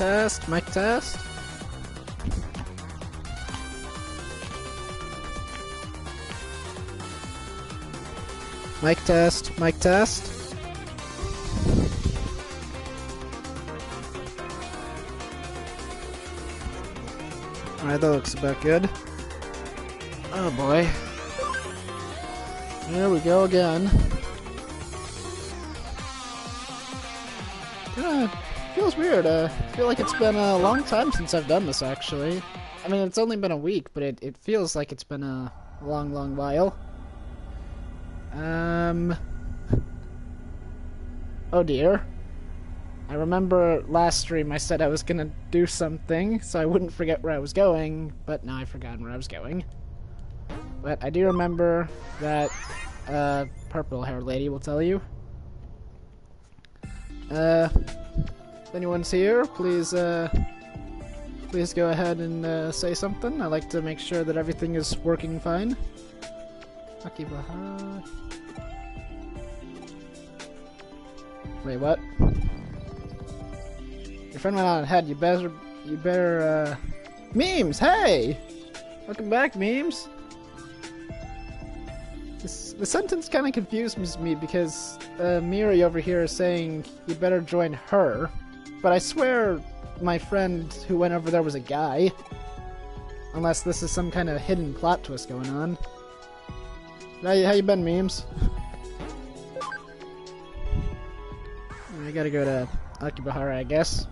test, mic test. Mic test, mic test. Alright, that looks about good. Oh boy. Here we go again. Feels weird. I feel like it's been a long time since I've done this, actually. I mean, it's only been a week, but it feels like it's been a long, long while. Oh dear. I remember last stream I said I was gonna do something, so I wouldn't forget where I was going, but now I've forgotten where I was going. But I do remember that, purple-haired lady will tell you. If anyone's here, please go ahead and, say something. I like to make sure that everything is working fine. Akibaha. Wait, what? Your friend went on ahead. You better, Memes, hey! Welcome back, Memes. The sentence kind of confuses me because, Miri over here is saying you better join her. But I swear my friend who went over there was a guy. Unless this is some kind of hidden plot twist going on. How you been, Memes? I gotta go to Akibahara, I guess.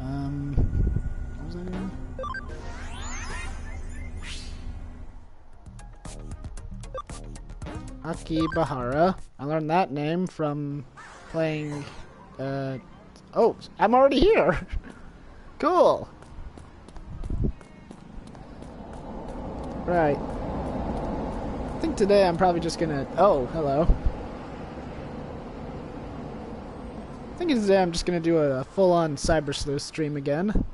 What was I doing? Akibahara. I learned that name from playing, oh, I'm already here! Cool! Right. I think today I'm probably just gonna... Oh, hello. I think today I'm just gonna do a full-on Cyber Sleuth stream again.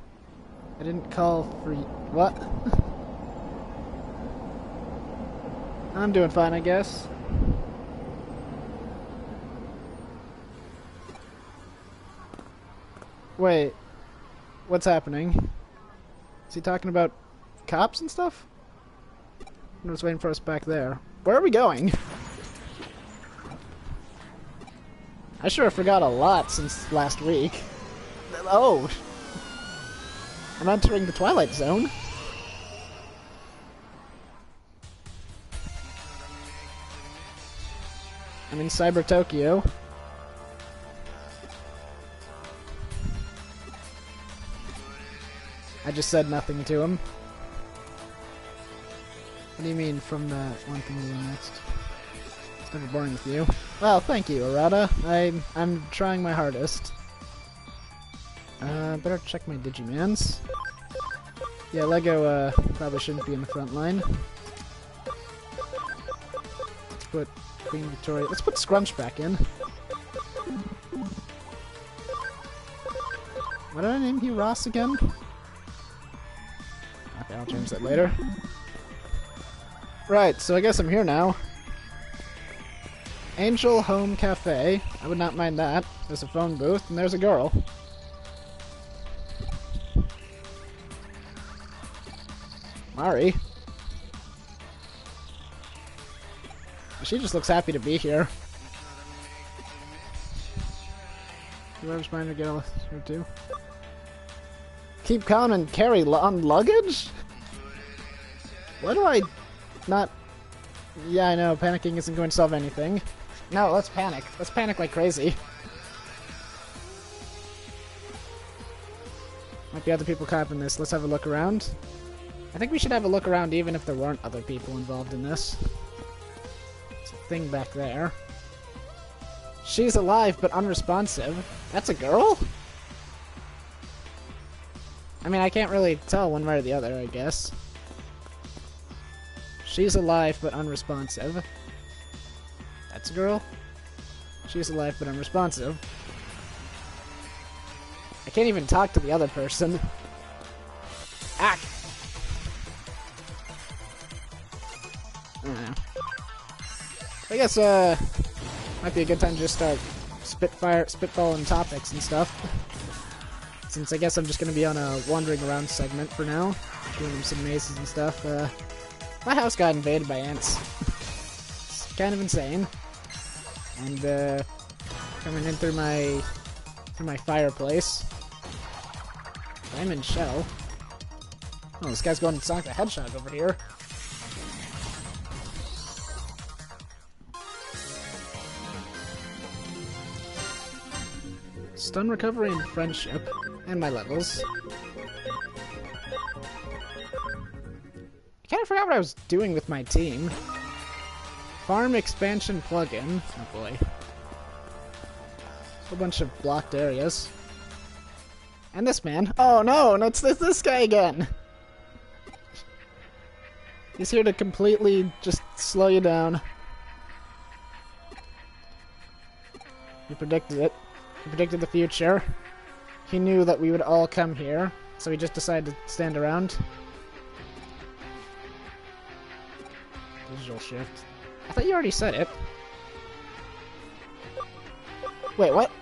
I didn't call for... What? I'm doing fine, I guess. Wait. What's happening? Is he talking about cops and stuff? I'm just waiting for us back there. Where are we going? I sure forgot a lot since last week. Oh! I'm entering the Twilight Zone. I'm in Cyber Tokyo. I just said nothing to him. What do you mean, from the one thing to the next? It's never boring with you. Well, thank you, Arata. I'm trying my hardest. Better check my Digimans. Yeah, Lego, probably shouldn't be in the front line. Let's put Queen Victoria... Let's put Scrunch back in. What did I name you, Ross, again? Okay, I'll change that later. Right, so I guess I'm here now. Angel Home Cafe. I would not mind that. There's a phone booth, and there's a girl. Mari. She just looks happy to be here. Whoever's trying to get here too. Keep calm and carry on luggage? Why do I not... Yeah, I know, panicking isn't going to solve anything. No, let's panic. Let's panic like crazy. Might be other people caught up in this. Let's have a look around. I think we should have a look around even if there weren't other people involved in this. There's a thing back there. She's alive but unresponsive. That's a girl? I mean, I can't really tell one way or the other, I guess. She's alive but unresponsive. That's a girl? She's alive but unresponsive. I can't even talk to the other person. Ah! I don't know. I guess, might be a good time to just start spitballing topics and stuff. since I guess I'm just gonna be on a wandering around segment for now, doing some mazes and stuff. My house got invaded by ants. It's kind of insane. And coming in through my fireplace. Diamond shell. Oh, this guy's going Sonic the Hedgehog over here. Stun recovery and friendship, and my levels. I kind of forgot what I was doing with my team. Farm expansion plugin. Oh boy. A whole bunch of blocked areas. And this man. Oh no, it's this guy again. He's here to completely just slow you down. He predicted it. He predicted the future. He knew that we would all come here, so he just decided to stand around. Digital shift. I thought you already said it. Wait, what?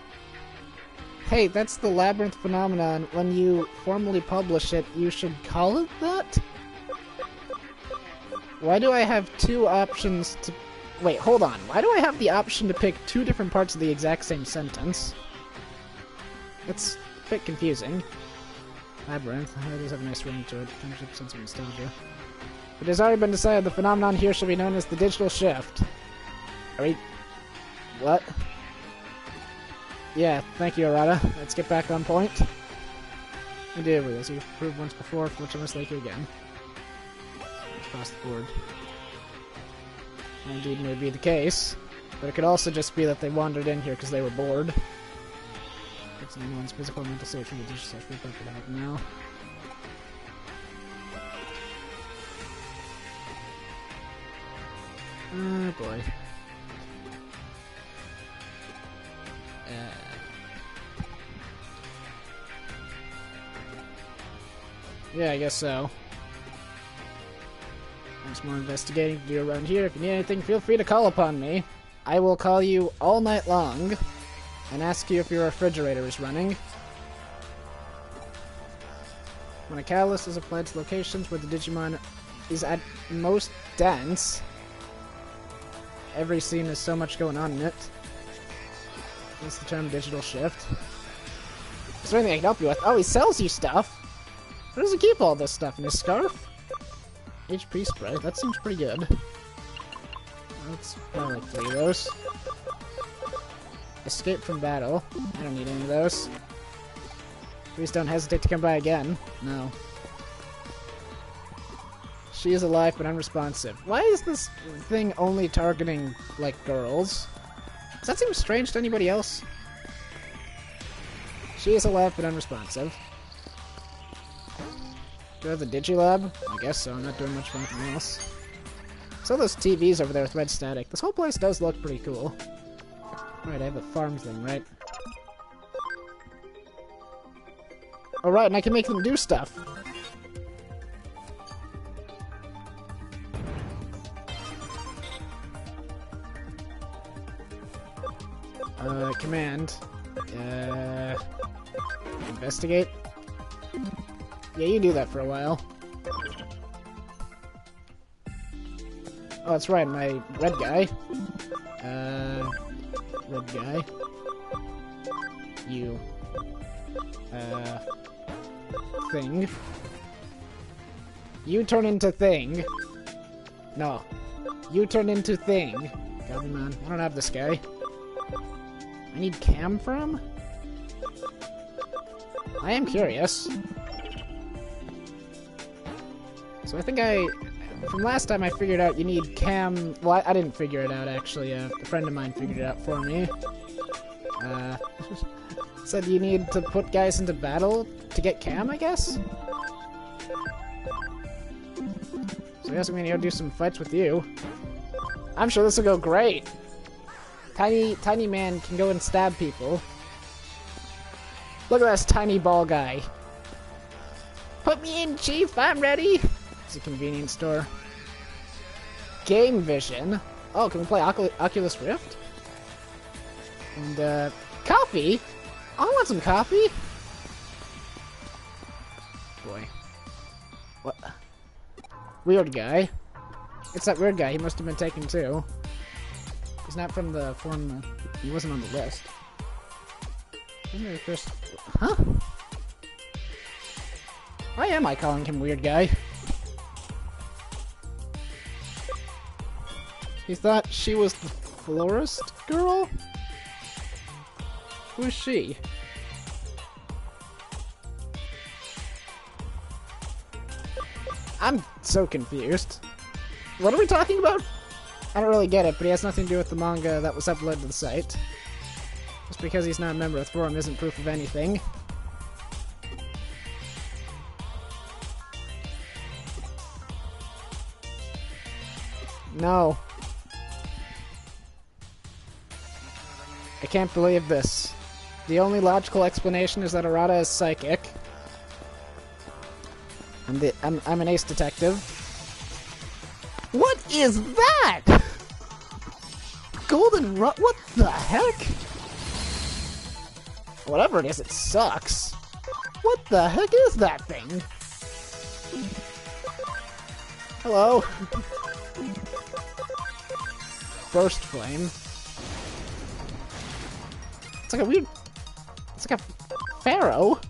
Hey, that's the Labyrinth phenomenon. When you formally publish it, you should call it that? Why do I have two options to... Wait, hold on. Why do I have the option to pick two different parts of the exact same sentence? That's a bit confusing. Labyrinth. It does have a nice ring to it. Friendship, sense of nostalgia. It has already been decided the phenomenon here should be known as the digital shift. Are we... What? Yeah, thank you, Arata. Let's get back on point. We did with this. You've proved once before, which I must like you again. Across the board. Indeed may be the case, but it could also just be that they wandered in here because they were bored. Fixing anyone's physical and mental state for the digital shift could happen now. Oh boy. Yeah, I guess so. There's more investigating to do around here. If you need anything, feel free to call upon me. I will call you all night long and ask you if your refrigerator is running. When a catalyst is applied to locations where the Digimon is at most dense, every scene has so much going on in it. That's the term digital shift. Is there anything I can help you with? Oh, he sells you stuff! Where does he keep all this stuff? In his scarf? HP spray. That seems pretty good. Let's probably like 3 of those. Escape from battle. I don't need any of those. Please don't hesitate to come by again. No. She is alive but unresponsive. Why is this thing only targeting, like, girls? Does that seem strange to anybody else? She is alive but unresponsive. Do I have the Digilab? I guess so. I'm not doing much for anything else. So those TVs over there with red static. This whole place does look pretty cool. Right, I have a farm thing, right? Oh, right, and I can make them do stuff. Command. Investigate. Yeah, you do that for a while. Oh, that's right, my red guy. Red guy. You. Thing. You turn into thing. No. You turn into thing. God, man, I don't have this guy. I need cam for him? I am curious. So I think from last time I figured out you need cam... Well, I didn't figure it out, actually. A friend of mine figured it out for me. Said you need to put guys into battle to get cam, I guess? So I guess I'm gonna go do some fights with you. I'm sure this will go great! Tiny man can go and stab people. Look at this tiny ball guy. Put me in, Chief! I'm ready! It's a convenience store. Game Vision. Oh, can we play Oculus Rift? And, coffee? I want some coffee! boy. What? Weird guy. It's that weird guy. He must have been taken too. He's not from the form. He wasn't on the list. Isn't it first? Huh? Why am I calling him weird guy? He thought she was the florist girl? Who is she? I'm so confused. What are we talking about? I don't really get it, but he has nothing to do with the manga that was uploaded to the site. Just because he's not a member of the forum isn't proof of anything. No. I can't believe this. The only logical explanation is that Arata is psychic. I'm an ace detective. What is that? Golden Run? What the heck? Whatever it is, it sucks. What the heck is that thing? Hello? Burst Flame. It's like a weird... It's like a pharaoh.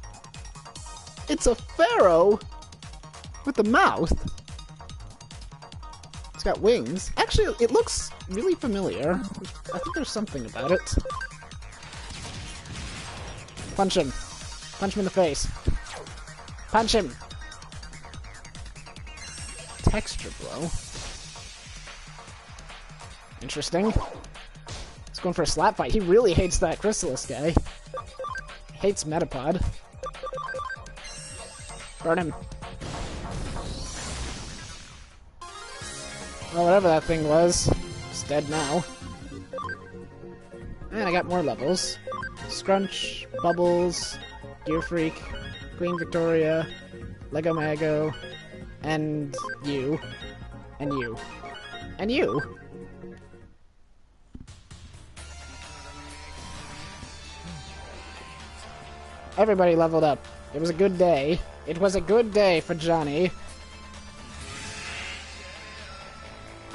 It's a pharaoh with a mouth. It's got wings. Actually, it looks really familiar. I think there's something about it. Punch him. Punch him in the face. Punch him. Texture blow. Interesting. He's going for a slap fight. He really hates that Chrysalis guy. Hates Metapod. Burn him. Well, whatever that thing was, it's dead now. And I got more levels. Scrunch, Bubbles, Gear Freak, Queen Victoria, Lego Mago, and you. And you. And you! Everybody leveled up. It was a good day. It was a good day for Johnny.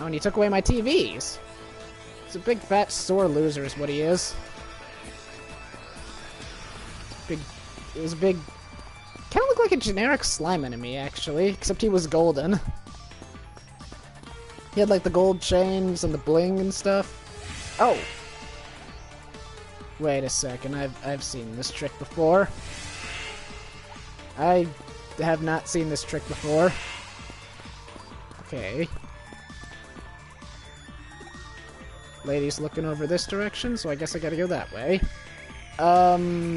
Oh, and he took away my TVs. He's a big, fat, sore loser is what he is. Big... It was a big... Kind of looked like a generic slime enemy, actually. Except he was golden. He had, like, the gold chains and the bling and stuff. Oh! Wait a second, I've seen this trick before. I have not seen this trick before. Okay. Lady's looking over this direction, so I guess I gotta go that way. Oh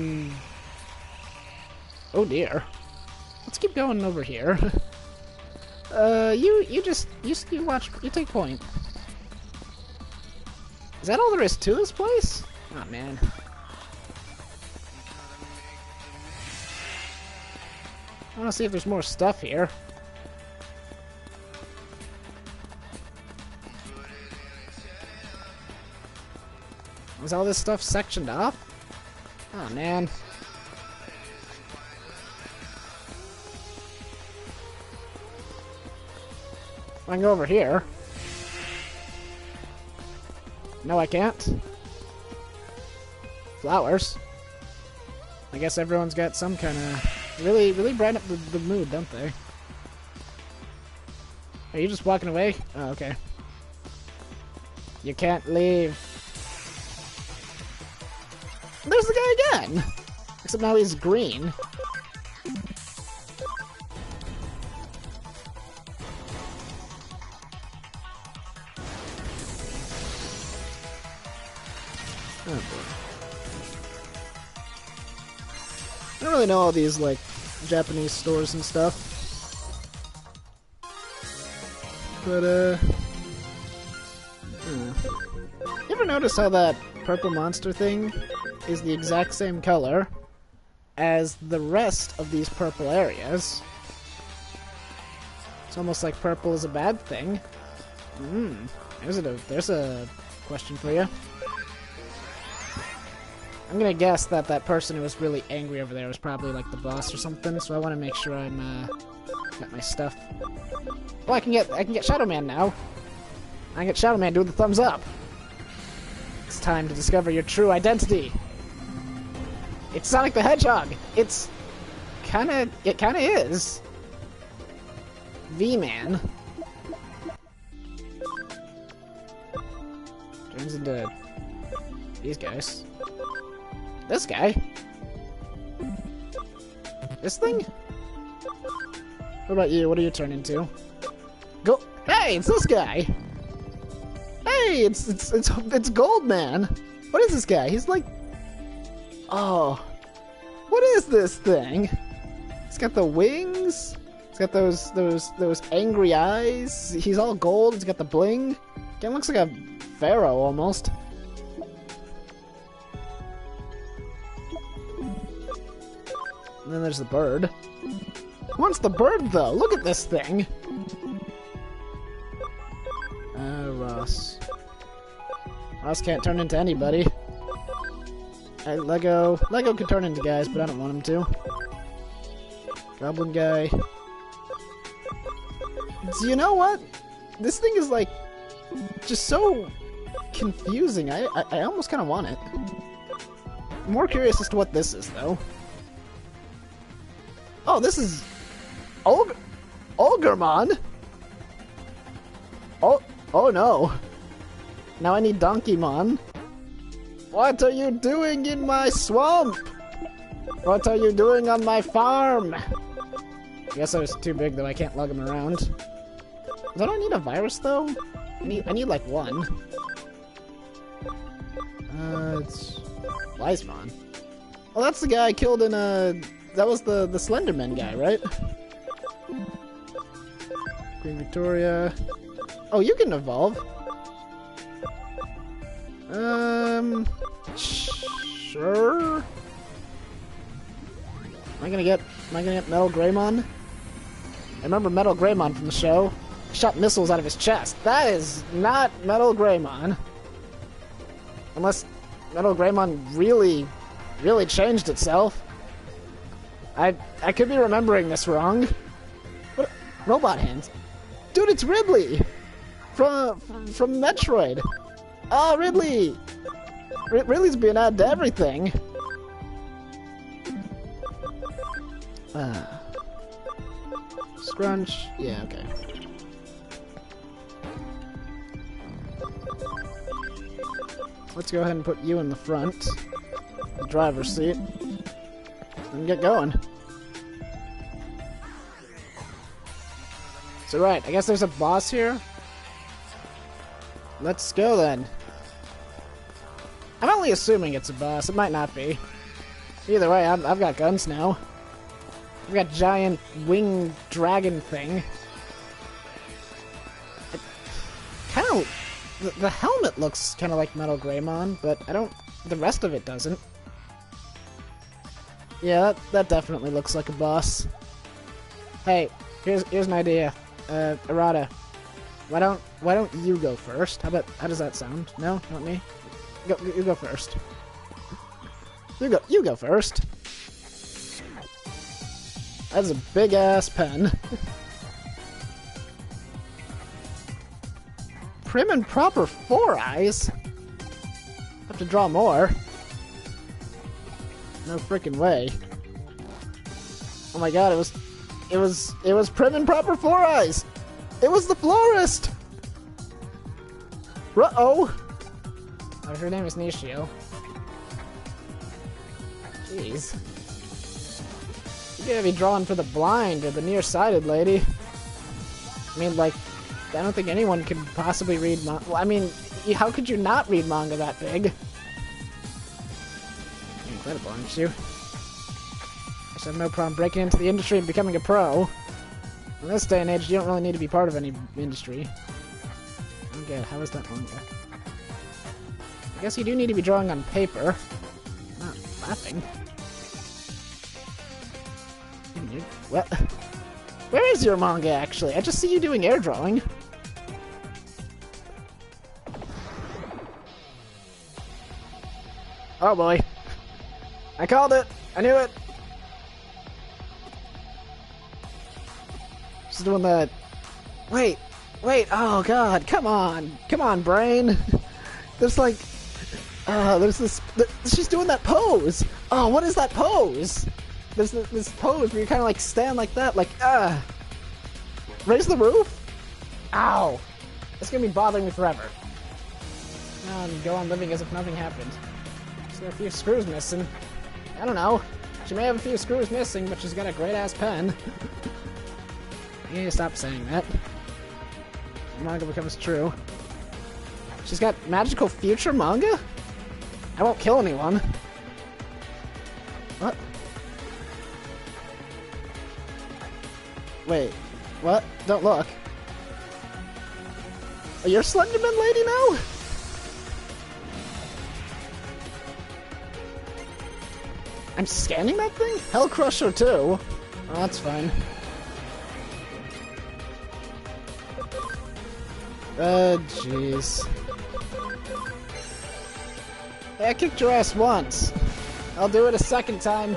dear. Let's keep going over here. You watch, you take point. Is that all there is to this place? Oh man. I wanna see if there's more stuff here. Is all this stuff sectioned off? Oh man. I can go over here. No, I can't. Flowers. I guess everyone's got some kind of... Really brighten up the mood, don't they? Are you just walking away? Oh, okay. You can't leave. There's the guy again! Except now he's green. Oh boy. I don't really know all these, like, Japanese stores and stuff. But, You ever notice how that purple monster thing is the exact same color as the rest of these purple areas? It's almost like purple is a bad thing. There's a question for you. I'm gonna guess that that person who was really angry over there was probably like the boss or something. So I want to make sure I'm got my stuff. Oh, I can get Shadow Man now. I can get Shadow Man doing the thumbs up. It's time to discover your true identity. It's Sonic the Hedgehog. It kinda is. V-Man. Turns into these guys. This guy? This thing? What about you? What do you turn into? Go! Hey, it's this guy! Hey, it's Goldman! What is this guy? He's like... Oh. What is this thing? He's got the wings. He's got those angry eyes. He's all gold. He's got the bling. Kind of looks like a pharaoh almost. And then there's the bird. Who wants the bird though? Look at this thing. Ross. Ross can't turn into anybody. Lego can turn into guys, but I don't want him to. Goblin guy. Do you know what? This thing is like just so confusing. I almost kind of want it. I'm more curious as to what this is, though. Oh, this is Olgermon. Oh no. Now I need Donkeymon. What are you doing in my swamp? What are you doing on my farm? I guess I was too big, though. I can't lug him around. Don't I need a virus, though? I need like one. It's Weismon. Oh, that's the guy I killed in that was the Slenderman guy, right? Queen Victoria. Oh, you can evolve. Sure. Am I gonna get Metal Greymon? I remember Metal Greymon from the show. He shot missiles out of his chest. That is not Metal Greymon. Unless Metal Greymon really changed itself. I could be remembering this wrong. What? Robot hands. Dude, it's Ridley! From Metroid. Oh, Ridley! Ridley's being added to everything. Scrunch. Yeah, okay. Let's go ahead and put you in the front. The driver's seat. And get going. So right, I guess there's a boss here. Let's go then. I'm only assuming it's a boss. It might not be. Either way, I've got guns now. I've got giant winged dragon thing. Kind of, the helmet looks kind of like Metal Greymon, but the rest of it doesn't. Yeah, that definitely looks like a boss. Hey, here's an idea. Errata, why don't you go first? How does that sound? No, not me. You go first. You go first. That's a big ass pen. Prim and proper 4 eyes. Have to draw more. No freaking way. Oh my god, it was prim and proper 4 eyes. It was the florist. Uh-oh. Oh, her name is Nishio. Jeez. You're gonna be drawing for the blind or the nearsighted lady. I mean, like, I don't think anyone could possibly read manga. Well, I mean, how could you not read manga that big? You're incredible, aren't you? I should have no problem breaking into the industry and becoming a pro. In this day and age, you don't really need to be part of any industry. Okay, how is that manga? I guess you do need to be drawing on paper. I'm not laughing. What? Where is your manga, actually? I just see you doing air drawing. Oh boy. I called it! I knew it! She's doing that. Wait, oh god, come on, brain. There's like, there's this, she's doing that pose. Oh, what is that pose? There's this pose where you kind of like stand like that, like, raise the roof? Ow. It's gonna be bothering me forever. And go on living as if nothing happened. She's got a few screws missing. I don't know. She may have a few screws missing, but she's got a great-ass pen. You need to stop saying that. Manga becomes true. She's got magical future manga? I won't kill anyone. What? Wait. What? Don't look. Are you a Slenderman lady now? I'm scanning that thing? Hell Crusher too. Oh, that's fine. Jeez. Hey, I kicked your ass once. I'll do it a second time.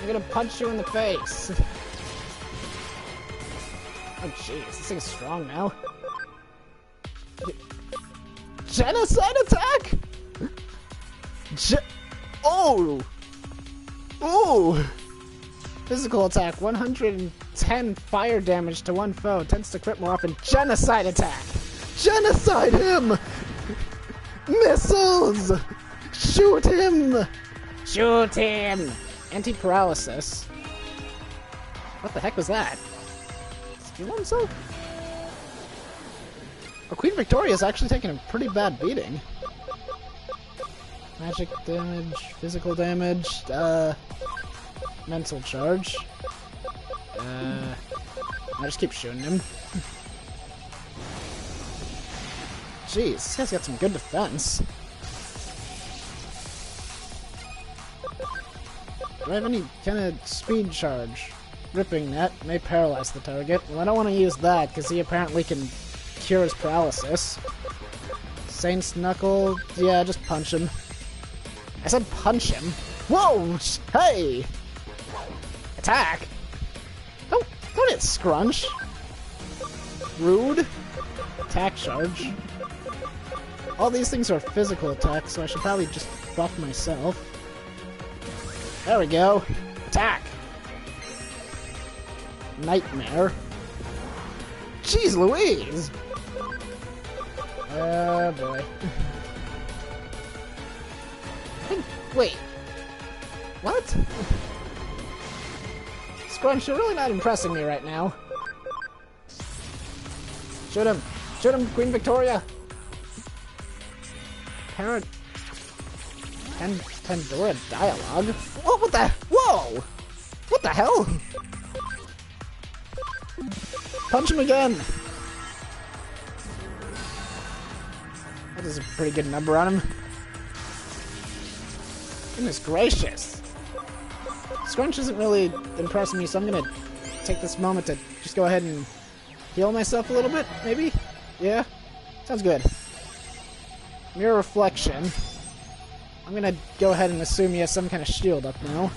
I'm gonna punch you in the face. Oh jeez, this thing's strong now. Genocide attack? Oh! Ooh! Physical attack, 110 fire damage to one foe. Tends to crit more often. Genocide attack! Genocide him! Missiles! Shoot him! Shoot him! Anti-paralysis. What the heck was that? Did he heal himself? Oh, Queen Victoria's actually taking a pretty bad beating. Magic damage, physical damage, mental charge. I just keep shooting him. Jeez, this guy's got some good defense. Do I have any kind of speed charge? Ripping Net may paralyze the target. Well, I don't want to use that, because he apparently can cure his paralysis. Saint's Knuckle, yeah, just punch him. I said punch him. Whoa! Hey! Attack! Don't hit Scrunch! Rude. Attack charge. All these things are physical attacks, so I should probably just buff myself. There we go. Attack! Nightmare. Jeez Louise! Oh boy. Wait. What? Scrunch, you're really not impressing me right now. Shoot him! Shoot him, Queen Victoria! Pandora dialogue? Whoa, what the? Whoa! What the hell? Punch him again! That is a pretty good number on him. Goodness gracious! Scrunch isn't really impressing me, so I'm gonna take this moment to just go ahead and heal myself a little bit, maybe? Yeah? Sounds good. Mirror Reflection. I'm gonna go ahead and assume he has some kind of shield up now.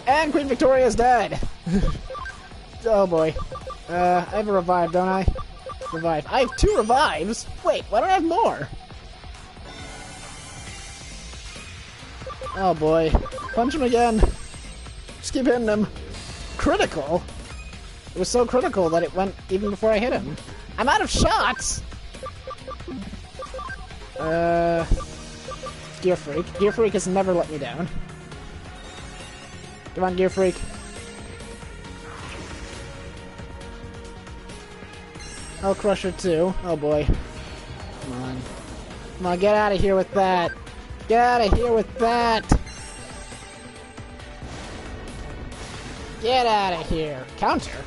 And Queen Victoria's dead! Oh boy. I have a revive, don't I? Revive. I have 2 revives? Wait, why don't I have more? Oh boy. Punch him again. Just keep hitting him. Critical? It was so critical that it went even before I hit him. I'm out of shots! Gear Freak. Gear Freak has never let me down. Come on, Gear Freak. I'll crush her too. Oh boy. Come on. Come on, get out of here with that. Get out of here with that. Get out of here. Counter?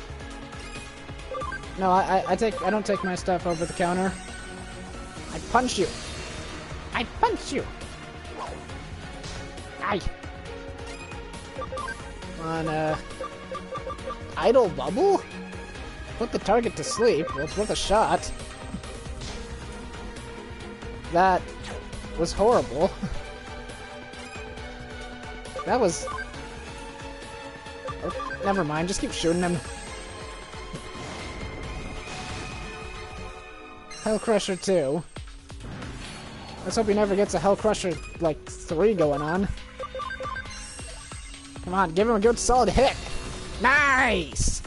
No, I don't take my stuff over the counter. I punch you. I punch you. Aye. Come on, Idle Bubble? Put the target to sleep. Well, it's worth a shot. That was horrible. That was... Oh, never mind, just keep shooting him. Hell Crusher 2. Let's hope he never gets a Hell Crusher, like, 3 going on. Come on, give him a good solid hit. Nice!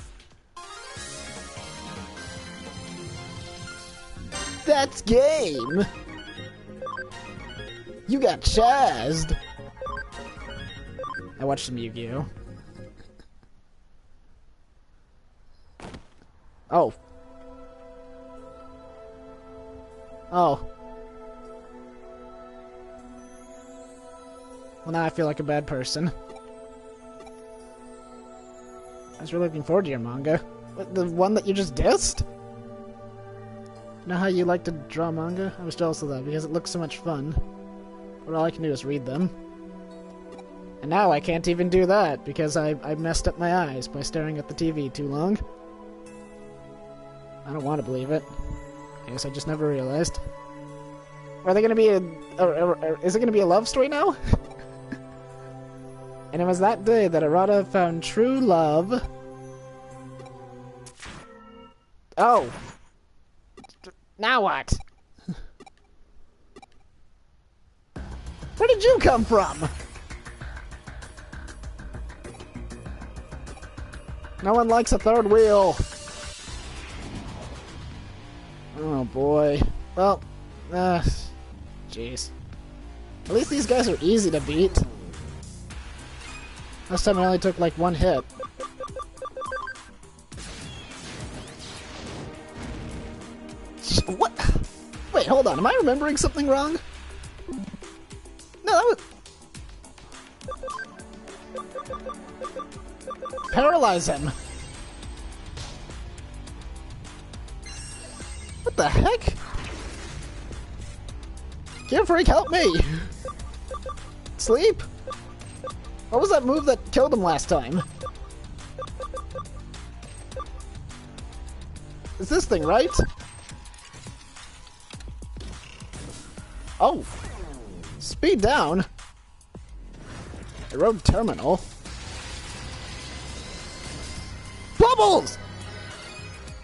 That's game! You got chazzed! I watched some Yu-Gi-Oh! Oh. Oh. Well, now I feel like a bad person. I was really looking forward to your manga. What, the one that you just dissed? You know how you like to draw manga? I was jealous of that because it looks so much fun. But all I can do is read them. And now I can't even do that because I messed up my eyes by staring at the TV too long. I don't want to believe it. I guess I just never realized. Are they gonna be is it gonna be a love story now? And it was that day that Arata found true love. Oh! Now what? Where did you come from? No one likes a third wheel. Oh boy. Well, jeez. At least these guys are easy to beat. Last time I only took like one hit. What? Wait, hold on. Am I remembering something wrong? No, that was... Paralyze him! What the heck? Game Freak, help me! Sleep? What was that move that killed him last time? It's this thing, right? Oh! Speed down? Erode terminal? Bubbles!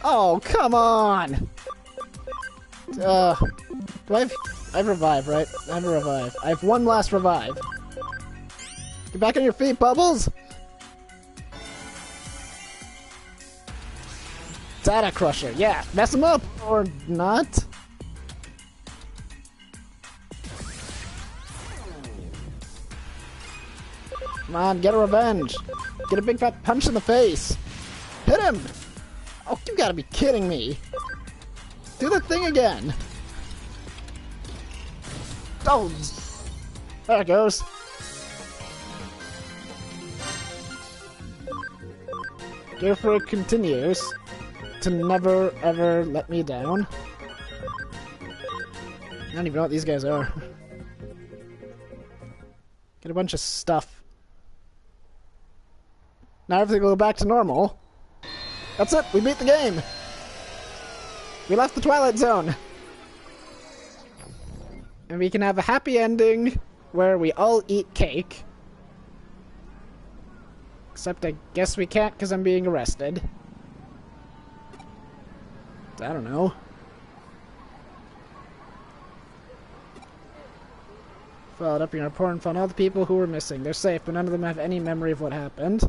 Oh, come on! Do I have revive, right? I have a revive. I have one last revive. Get back on your feet, Bubbles! Data Crusher, yeah. Mess him up! Or not? Come on, get a revenge! Get a big fat punch in the face! Hit him! Oh, you gotta be kidding me! Do the thing again! Oh! There it goes. Therefore it continues to never ever let me down. I don't even know what these guys are. Get a bunch of stuff. Now everything will go back to normal. That's it, we beat the game! We left the Twilight Zone! And we can have a happy ending where we all eat cake. Except I guess we can't because I'm being arrested. I don't know. Followed up your report and found all the people who were missing. They're safe, but none of them have any memory of what happened.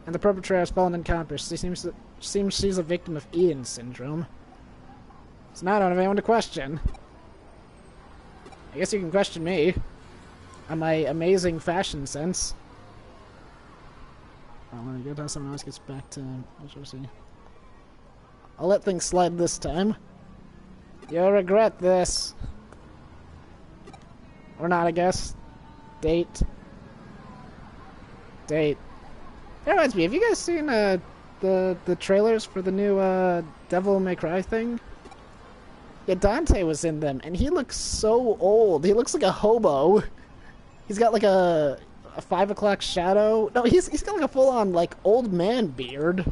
And the perpetrator has fallen unconscious. She seems she's a victim of Ian syndrome. So now I don't have anyone to question. I guess you can question me on my amazing fashion sense. Oh, let me go until someone else gets back to HRC. I'll let things slide this time. You'll regret this. Or not, I guess. Date. That reminds me, have you guys seen the trailers for the new Devil May Cry thing? Yeah, Dante was in them, and he looks so old. He looks like a hobo. He's got like a 5 o'clock shadow. No, he's got like a full-on like old man beard.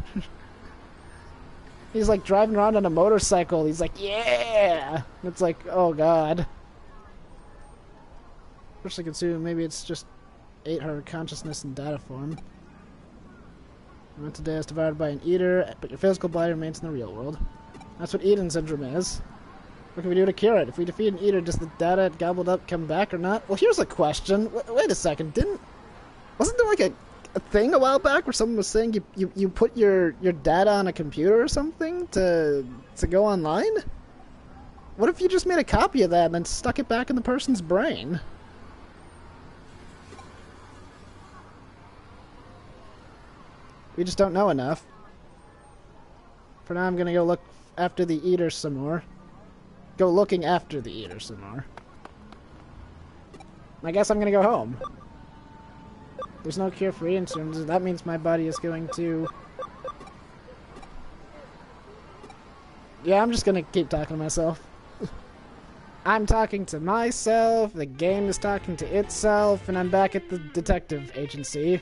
He's like driving around on a motorcycle. He's like, yeah. And it's like, oh god. First I could assume maybe it's just ate her consciousness in data form. Your mental data is devoured by an eater, but your physical body remains in the real world. That's what Eden syndrome is. What can we do to cure it? If we defeat an eater, does the data it gobbled up come back or not? Well, here's a question. Wait a second. Wasn't there like a thing a while back where someone was saying you put your data on a computer or something to go online? What if you just made a copy of that and then stuck it back in the person's brain? We just don't know enough. For now, I'm gonna go look after the eater some more. Go looking after the eater some more. I guess I'm gonna go home. There's no cure for Eden syndrome. That means my body is going to... Yeah, I'm just gonna keep talking to myself. I'm talking to myself, the game is talking to itself, and I'm back at the detective agency.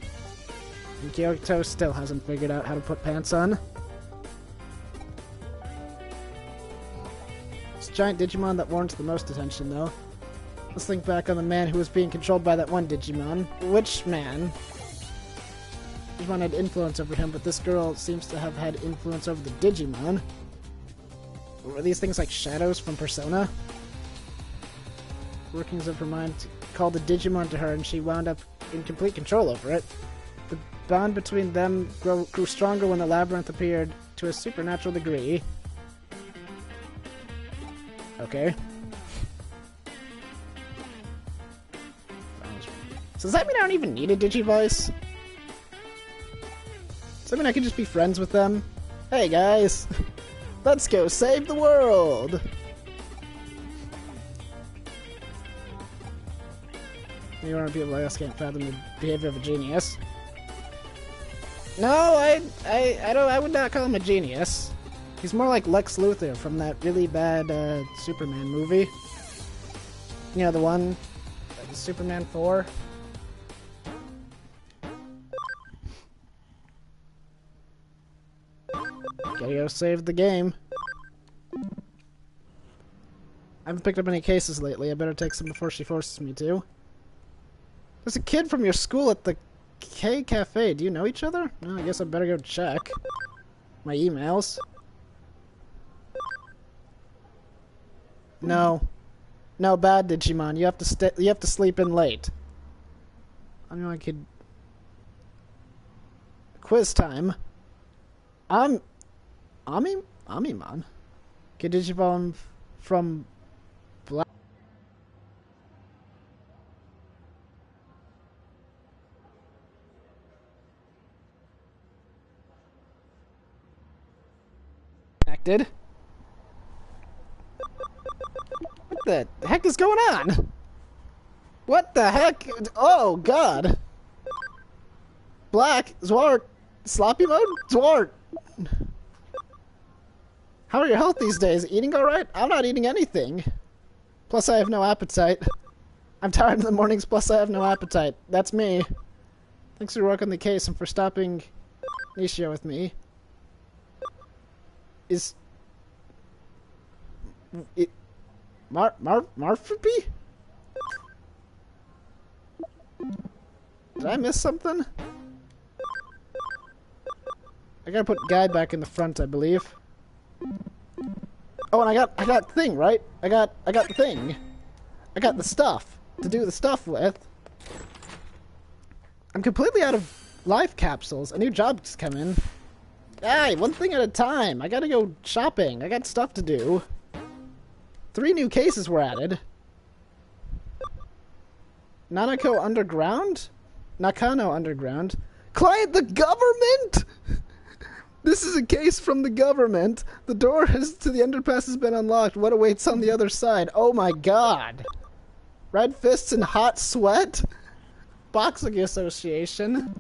And Kyoto still hasn't figured out how to put pants on. It's a giant Digimon that warrants the most attention, though. Let's think back on the man who was being controlled by that one Digimon. Which man? Digimon had influence over him, but this girl seems to have had influence over the Digimon. Were these things like shadows from Persona? Workings of her mind called the Digimon to her, and she wound up in complete control over it. The bond between them grew stronger when the Labyrinth appeared to a supernatural degree. Okay. So does that mean I don't even need a Digivoice? Does that mean I can just be friends with them? Hey guys! Let's go save the world! You want to be like us can't fathom the behavior of a genius. No, I would not call him a genius. He's more like Lex Luthor from that really bad Superman movie. You know, the one, Superman 4. Gotta go save the game. I haven't picked up any cases lately. I better take some before she forces me to. There's a kid from your school at the K Cafe. Do you know each other? No, I guess I better go check my emails. No. No, bad Digimon. You have to you have to sleep in late. I know I could... Quiz time. Amimon? Kid Digimon from... Black... Acted. What the heck is going on? What the heck? Oh, God. Black, Zwart, sloppy mode? Zwart. How are your health these days? Eating alright? I'm not eating anything. Plus, I have no appetite. I'm tired in the mornings, plus I have no appetite. That's me. Thanks for your work on the case and for stopping Nishio with me. Is... Marfripy? Did I miss something? I gotta put Guy back in the front, I believe. Oh, and I got thing, right? I got the thing. I got the stuff to do the stuff with. I'm completely out of life capsules. A new job's come in. Hey, one thing at a time. I gotta go shopping. I got stuff to do. 3 new cases were added. Nakano Underground? Nakano Underground. Client, the government? This is a case from the government. The door to the underpass has been unlocked. What awaits on the other side? Oh my god. Red fists and hot sweat? Boxing Association.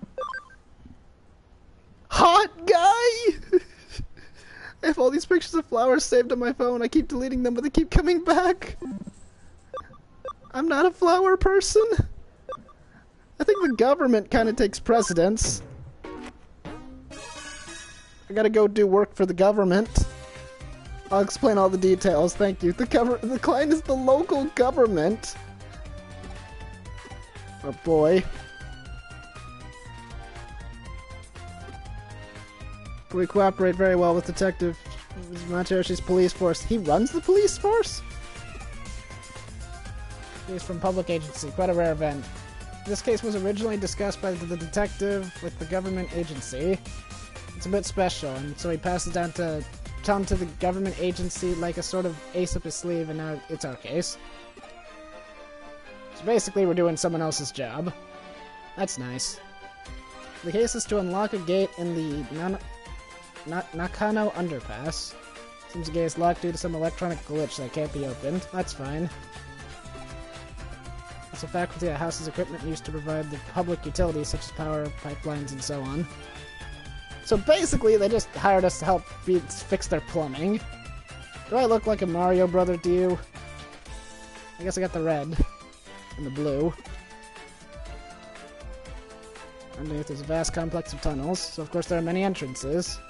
Hot guy? I have all these pictures of flowers saved on my phone. I keep deleting them, but they keep coming back. I'm not a flower person. I think the government kind of takes precedence. I gotta go do work for the government. I'll explain all the details. Thank you. The client is the local government. Oh boy. We cooperate very well with Detective Materoshi's police force. He runs the police force? He's from public agency. Quite a rare event. This case was originally discussed by the detective with the government agency. It's a bit special, and so he passes down to the government agency like a sort of ace up his sleeve, and now it's our case. So basically, we're doing someone else's job. That's nice. The case is to unlock a gate in the Nakano Underpass. Seems the gate is locked due to some electronic glitch that can't be opened. That's fine. It's a faculty that houses equipment used to provide the public utilities such as power, pipelines, and so on. So basically, they just hired us to help fix their plumbing. Do I look like a Mario brother to you? I guess I got the red and the blue. Underneath there's a vast complex of tunnels, so of course there are many entrances.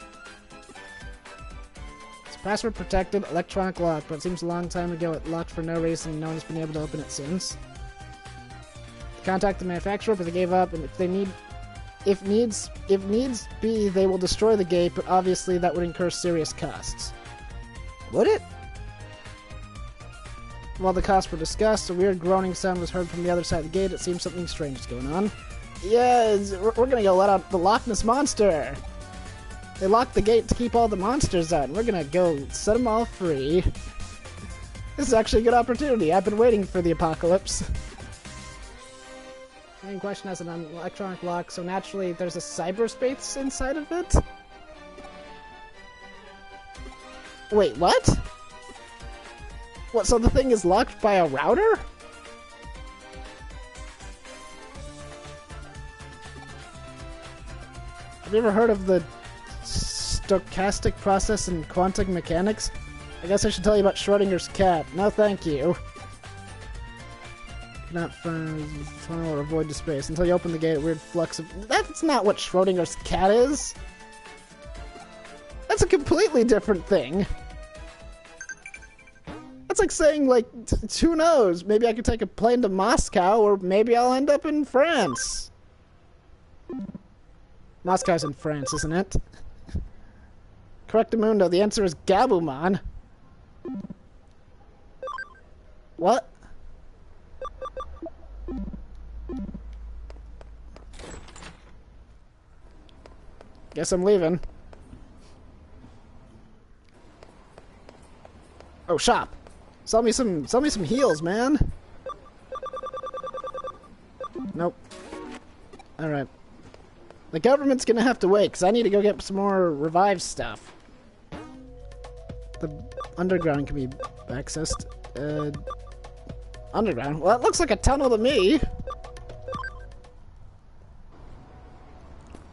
It's password protected, electronic lock, but it seems a long time ago it locked for no reason and no one's been able to open it since. Contact the manufacturer, but they gave up, and if needs be, they will destroy the gate, but obviously that would incur serious costs. Would it? While the costs were discussed, a weird groaning sound was heard from the other side of the gate. It seems something strange is going on. Yeah, we're gonna go let out the Loch Ness Monster! They locked the gate to keep all the monsters out, and we're gonna go set them all free. This is actually a good opportunity. I've been waiting for the apocalypse. The main question has an electronic lock, so naturally there's a cyberspace inside of it? Wait, what? What, so the thing is locked by a router? Have you ever heard of the stochastic process in quantum mechanics? I guess I should tell you about Schrodinger's cat. No, thank you. Cannot find tunnel or avoid the space until you open the gate. Weird flux of. That's not what Schrodinger's cat is. That's a completely different thing. That's like saying, like, who knows? Maybe I could take a plane to Moscow, or maybe I'll end up in France. Moscow's in France, isn't it? Correctamundo, the answer is Gabumon. What? Guess I'm leaving. Oh, shop. Sell me some heals, man. Nope. Alright. The government's gonna have to wait, because I need to go get some more revived stuff. The underground can be accessed. Underground? Well, it looks like a tunnel to me.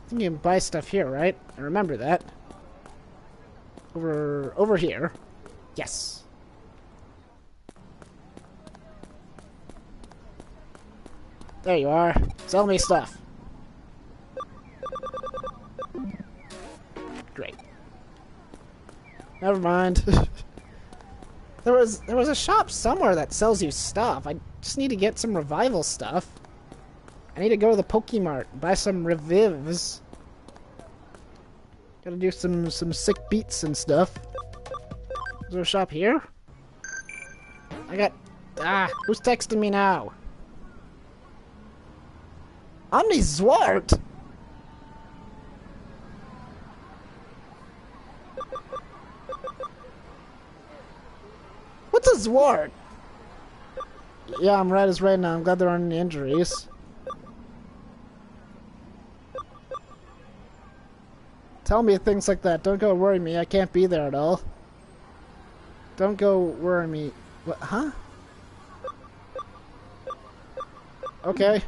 I think you can buy stuff here, right? I remember that. Over here. Yes. There you are. Sell me stuff. Great. Never mind. There was a shop somewhere that sells you stuff. I just need to get some revival stuff. I need to go to the Pokemart and buy some revives. Gotta do some sick beats and stuff. Is there a shop here? I got... who's texting me now? Omni Zwart? What's a Zwart? Yeah, I'm right as right now. I'm glad there aren't any injuries. Tell me things like that. Don't go worry me. I can't be there at all. Don't go worry me. What? Huh? Okay.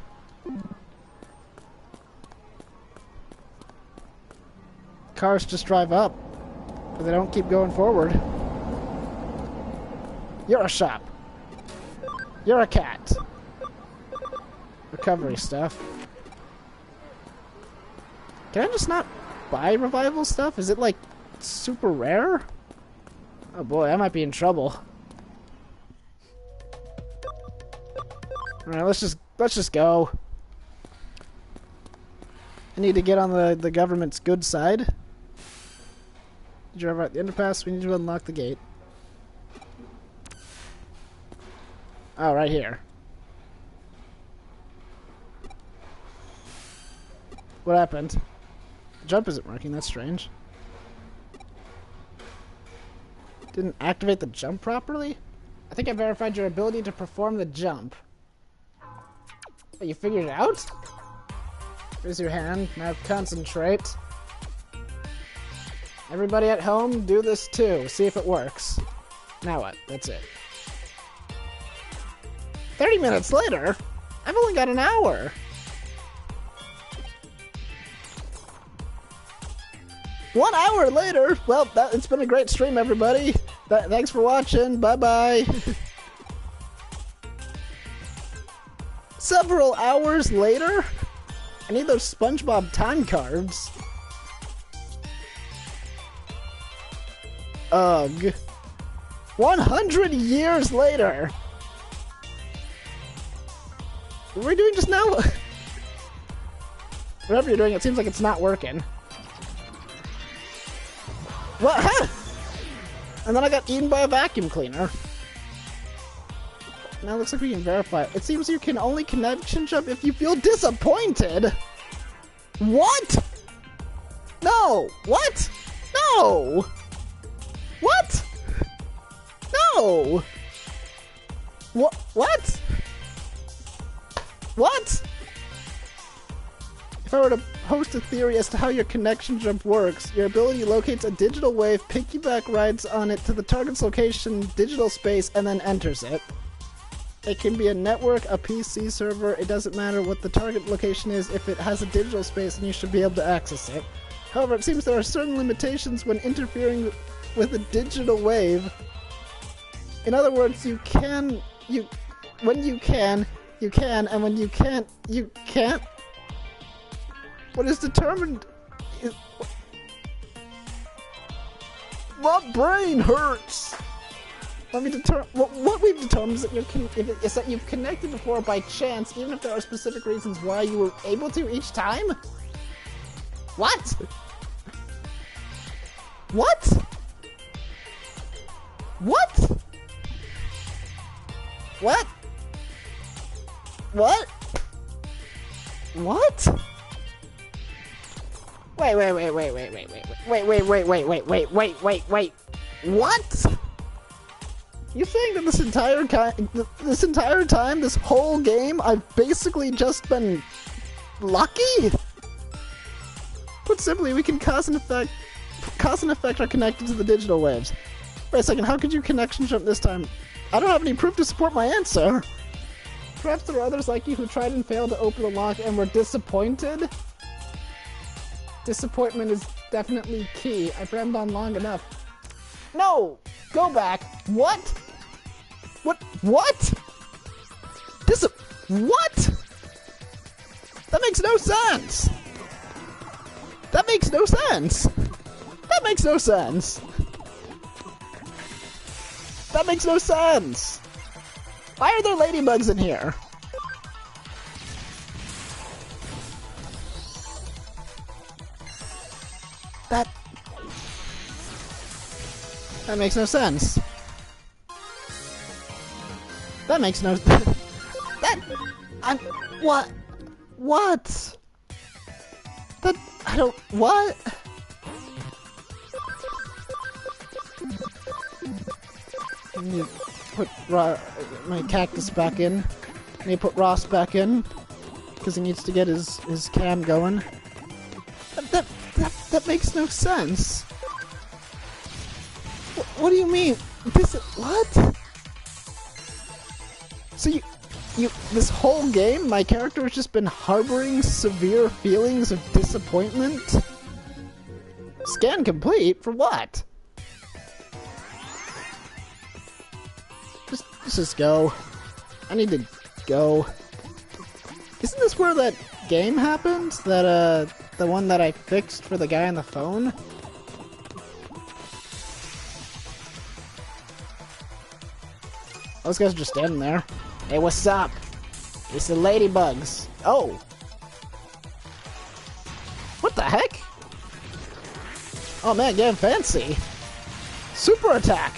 Cars just drive up, but they don't keep going forward. You're a shop. You're a cat. Recovery stuff. Can I just not buy revival stuff? Is it like super rare? Oh boy, I might be in trouble. Alright, let's just go. I need to get on the government's good side. Did you arrive at the underpass? We need to unlock the gate. Oh, right here. What happened? The jump isn't working, that's strange. Didn't activate the jump properly? I think I verified your ability to perform the jump. Oh, you figured it out? Raise your hand, now concentrate. Everybody at home, do this too. See if it works. Now what? That's it. 30 minutes later? I've only got an hour. One hour later? Well, it's been a great stream, everybody. Thanks for watching. Bye-bye. Several hours later? I need those SpongeBob time cards. Ugh. 100 years later. What were we doing just now? Whatever you're doing, it seems like it's not working. What? Huh? And then I got eaten by a vacuum cleaner. Now it looks like we can verify it. It seems you can only connection jump if you feel disappointed. What? No. What? No. What? No. What? What? What? If I were to host a theory as to how your connection jump works, your ability locates a digital wave, piggyback rides on it to the target's location, digital space, and then enters it. It can be a network, a PC server, it doesn't matter what the target location is. If it has a digital space, then you should be able to access it. However, it seems there are certain limitations when interfering with a digital wave. In other words, when you can, and when you can't, you can't. What is determined is... My brain hurts! What we've determined is that you've connected before by chance, even if there are specific reasons why you were able to each time? What? What? What? What? What? What? Wait. What? You saying that this entire time, this whole game, I've basically just been lucky? Put simply, we can cause and effect are connected to the digital waves. Wait a second, how could you connection jump this time? I don't have any proof to support my answer. Perhaps there are others like you who tried and failed to open the lock and were disappointed? Disappointment is definitely key. I've rammed on long enough. No! Go back! What? What? What? What? That makes no sense! That makes no sense! That makes no sense! That makes no sense! Why are there ladybugs in here? That makes no sense. That makes no... What? What? I don't... What? I need to put my cactus back in. I need to put Ross back in. Because he needs to get his cam going. That makes no sense. What do you mean? What? So this whole game, my character has just been harboring severe feelings of disappointment? Scan complete? For what? Let's just go. I need to go. Isn't this where that game happened? That, the one that I fixed for the guy on the phone? Those guys are just standing there. Hey, what's up? It's the ladybugs. Oh. What the heck? Oh man, getting fancy. Super attack.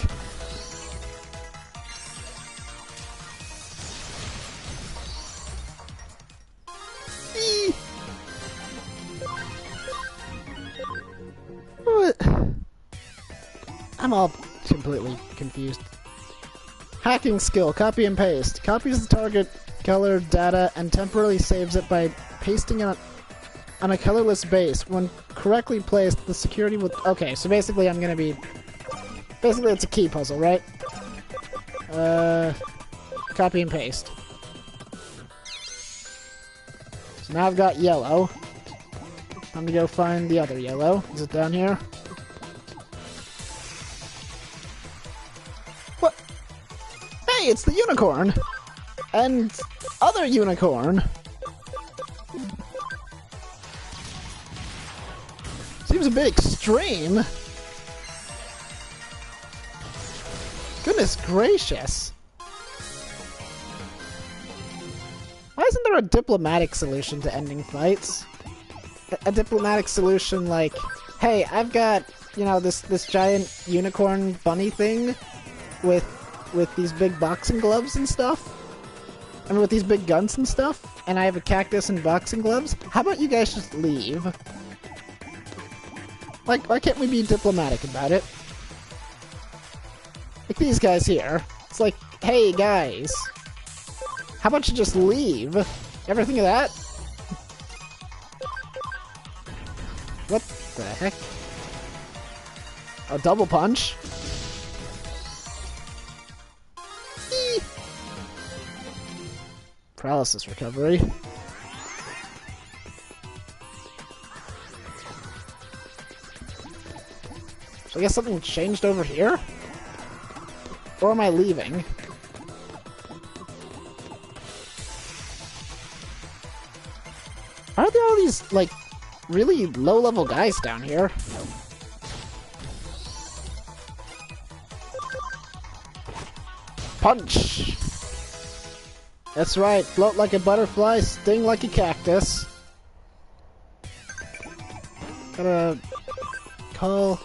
Eee. What? I'm all completely confused. Hacking skill, copy and paste. Copies the target color data and temporarily saves it by pasting it on a colorless base. When correctly placed, the security will... Okay, so basically I'm gonna be... Basically it's a key puzzle, right? Copy and paste. So now I've got yellow. Time to go find the other yellow. Is it down here? What? Hey, it's the unicorn! And other unicorn! Seems a bit extreme. Goodness gracious. Why isn't there a diplomatic solution to ending fights? A diplomatic solution like, hey, I've got, you know, this giant unicorn bunny thing with these big boxing gloves and stuff. I mean, with these big guns and stuff, and I have a cactus and boxing gloves. How about you guys just leave? Like, why can't we be diplomatic about it? Like these guys here. It's like, hey guys, how about you just leave? Ever think of that? What the heck? A double punch? Eee. Paralysis recovery. So I guess something changed over here? Or am I leaving? Why are there all these, like, really low-level guys down here? Punch! That's right, float like a butterfly, sting like a cactus. Gotta call...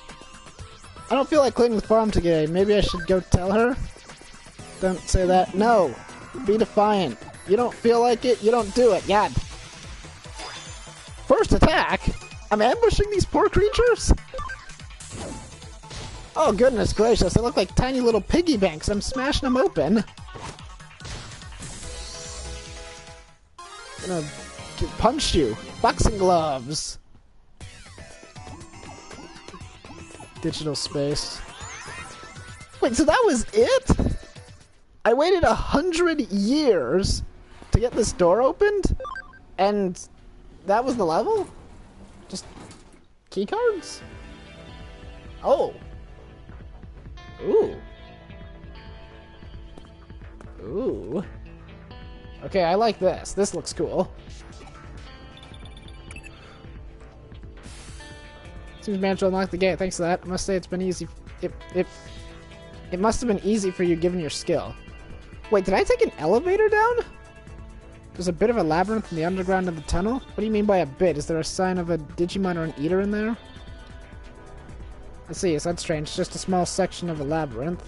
I don't feel like cleaning the farm today. Maybe I should go tell her? Don't say that. No! Be defiant. You don't feel like it, you don't do it. God. First attack? I'm ambushing these poor creatures? Oh, goodness gracious. They look like tiny little piggy banks. I'm smashing them open. I'm gonna punch you. Boxing gloves. Digital space. Wait, so that was it? I waited 100 years to get this door opened? And that was the level? Just keycards? Oh. Ooh. Ooh. Okay, I like this. This looks cool. Seems managed to unlock the gate. Thanks for that. I must say it's been easy. It must have been easy for you given your skill. Wait, did I take an elevator down? There's a bit of a labyrinth in the underground of the tunnel? What do you mean by a bit? Is there a sign of a Digimon or an eater in there? Let's see, so that's strange. It's just a small section of a labyrinth.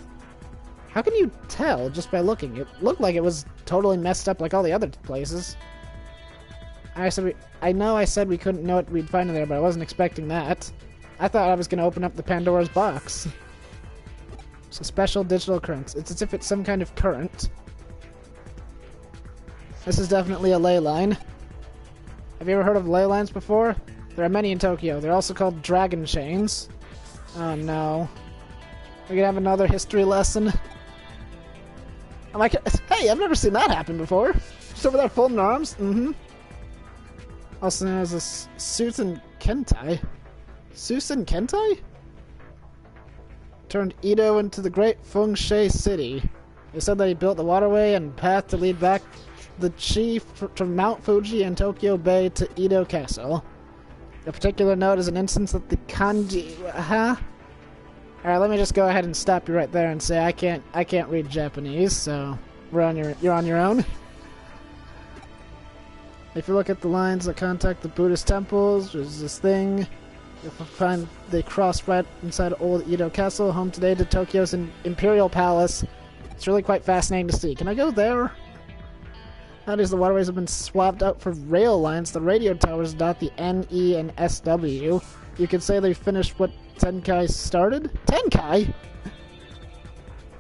How can you tell just by looking? It looked like it was totally messed up like all the other places. I know I said we couldn't know what we'd find in there, but I wasn't expecting that. I thought I was going to open up the Pandora's box. It's a special digital current. It's as if it's some kind of current. This is definitely a ley line. Have you ever heard of ley lines before? There are many in Tokyo. They're also called dragon chains. Oh no. We're gonna have another history lesson. I'm like, hey, I've never seen that happen before. Just over there folding arms. Mm-hmm. Also known as a Susan Kentai. Susan Kentai? Turned Edo into the great Feng Shui city. They said that he built the waterway and path to lead back the chi from Mount Fuji and Tokyo Bay to Edo Castle. A particular note is an instance that the kanji... Huh? Alright, let me just go ahead and stop you right there and say I can't read Japanese, so you're on your own. If you look at the lines that contact the Buddhist temples, there's this thing. You'll find they cross right inside Old Edo Castle, home today to Tokyo's Imperial Palace. It's really quite fascinating to see. Can I go there? Nowadays, the waterways have been swapped out for rail lines. The radio towers dot the N, E, and SW. You could say they finished what Tenkai started? Tenkai?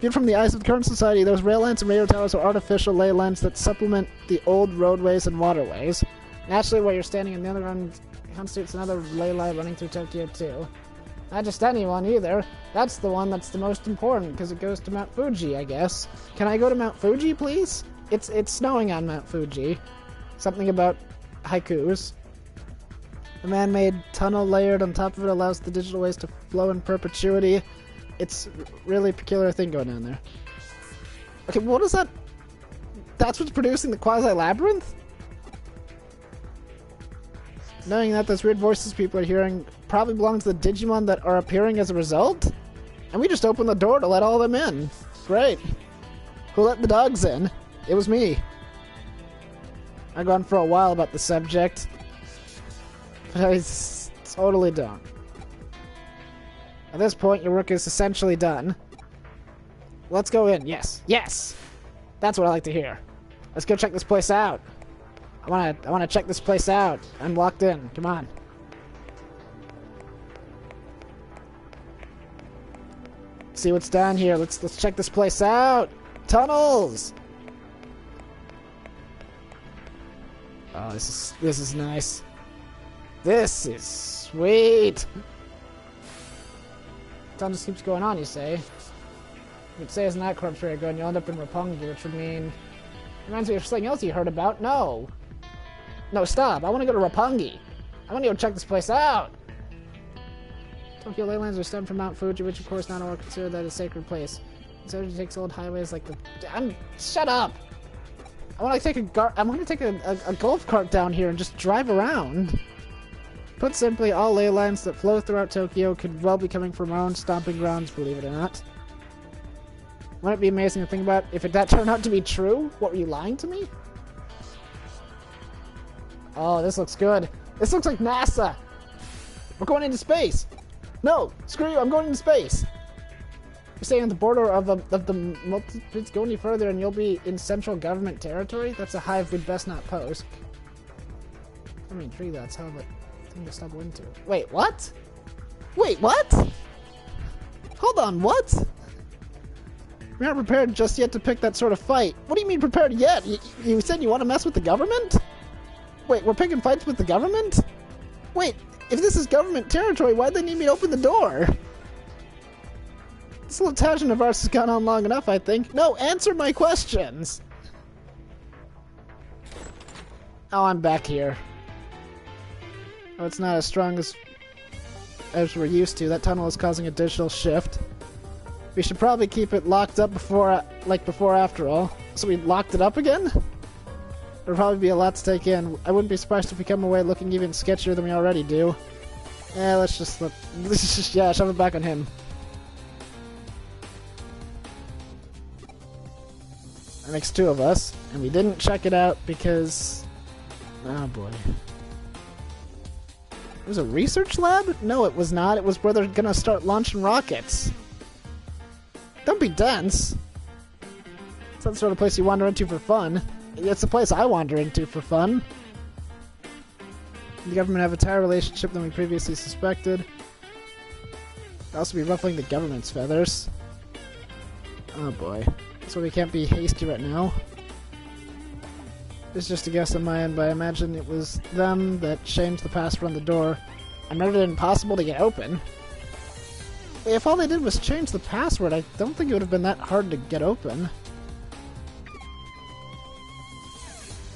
Viewed from the eyes of the current society, those rail lines and radio towers are artificial ley lines that supplement the old roadways and waterways. Naturally, where you're standing in the underground constitutes another ley line running through Tokyo, too. Not just anyone, either. That's the one that's the most important, because it goes to Mount Fuji, I guess. Can I go to Mount Fuji, please? It's snowing on Mount Fuji. Something about haikus. A man-made tunnel layered on top of it allows the digital waves to flow in perpetuity. It's a really peculiar thing going on there. Okay, what is that? That's what's producing the quasi-labyrinth? Knowing that those weird voices people are hearing probably belong to the Digimon that are appearing as a result? And we just opened the door to let all of them in. Great. Who let the dogs in? It was me. I've gone for a while about the subject, but I totally don't. At this point, your work is essentially done. Let's go in. Yes. Yes! That's what I like to hear. Let's go check this place out. I wanna check this place out. I'm locked in. Come on. See what's down here. Let's check this place out. Tunnels! Oh, this is nice. This is sweet. Time just keeps going on, you say. You could say isn't that corpse where you're going, you'll end up in Roppongi, which would mean... Reminds me of something else you heard about. No. No, stop. I want to go to Roppongi. I want to go check this place out. Tokyo leylands are stemmed from Mount Fuji, which of course not all consider that a sacred place. So it takes old highways like the... Shut up! I want to take a golf cart down here and just drive around. Put simply, all ley lines that flow throughout Tokyo could well be coming from our own stomping grounds, believe it or not. Wouldn't it be amazing to think about if that turned out to be true? What, were you lying to me? Oh, this looks good. This looks like NASA! We're going into space! No! Screw you, I'm going into space! You're staying on the border of the multi-streets. Go any further and you'll be in central government territory? That's a hive we'd best not post. I mean, tree that's hell of a thing to stumble into. Wait, what? Wait, what? Hold on, what? We're not prepared just yet to pick that sort of fight. What do you mean prepared yet? You said you want to mess with the government? Wait, we're picking fights with the government? Wait, if this is government territory, why'd they need me to open the door? This little tangent of ours has gone on long enough, I think. No, answer my questions! Oh, I'm back here. Oh, it's not as strong as we're used to. That tunnel is causing a digital shift. We should probably keep it locked up before after all. So we locked it up again? There'll probably be a lot to take in. I wouldn't be surprised if we come away looking even sketchier than we already do. Yeah, let's just shove it back on him. That makes two of us, and we didn't check it out because... Oh boy. It was a research lab? No, it was not. It was where they're gonna start launching rockets. Don't be dense. It's not the sort of place you wander into for fun. It's the place I wander into for fun. The government have a tighter relationship than we previously suspected. They'll also be ruffling the government's feathers. Oh boy. So we can't be hasty right now. It's just a guess on my end, but I imagine it was them that changed the password on the door and made it impossible to get open. If all they did was change the password, I don't think it would have been that hard to get open.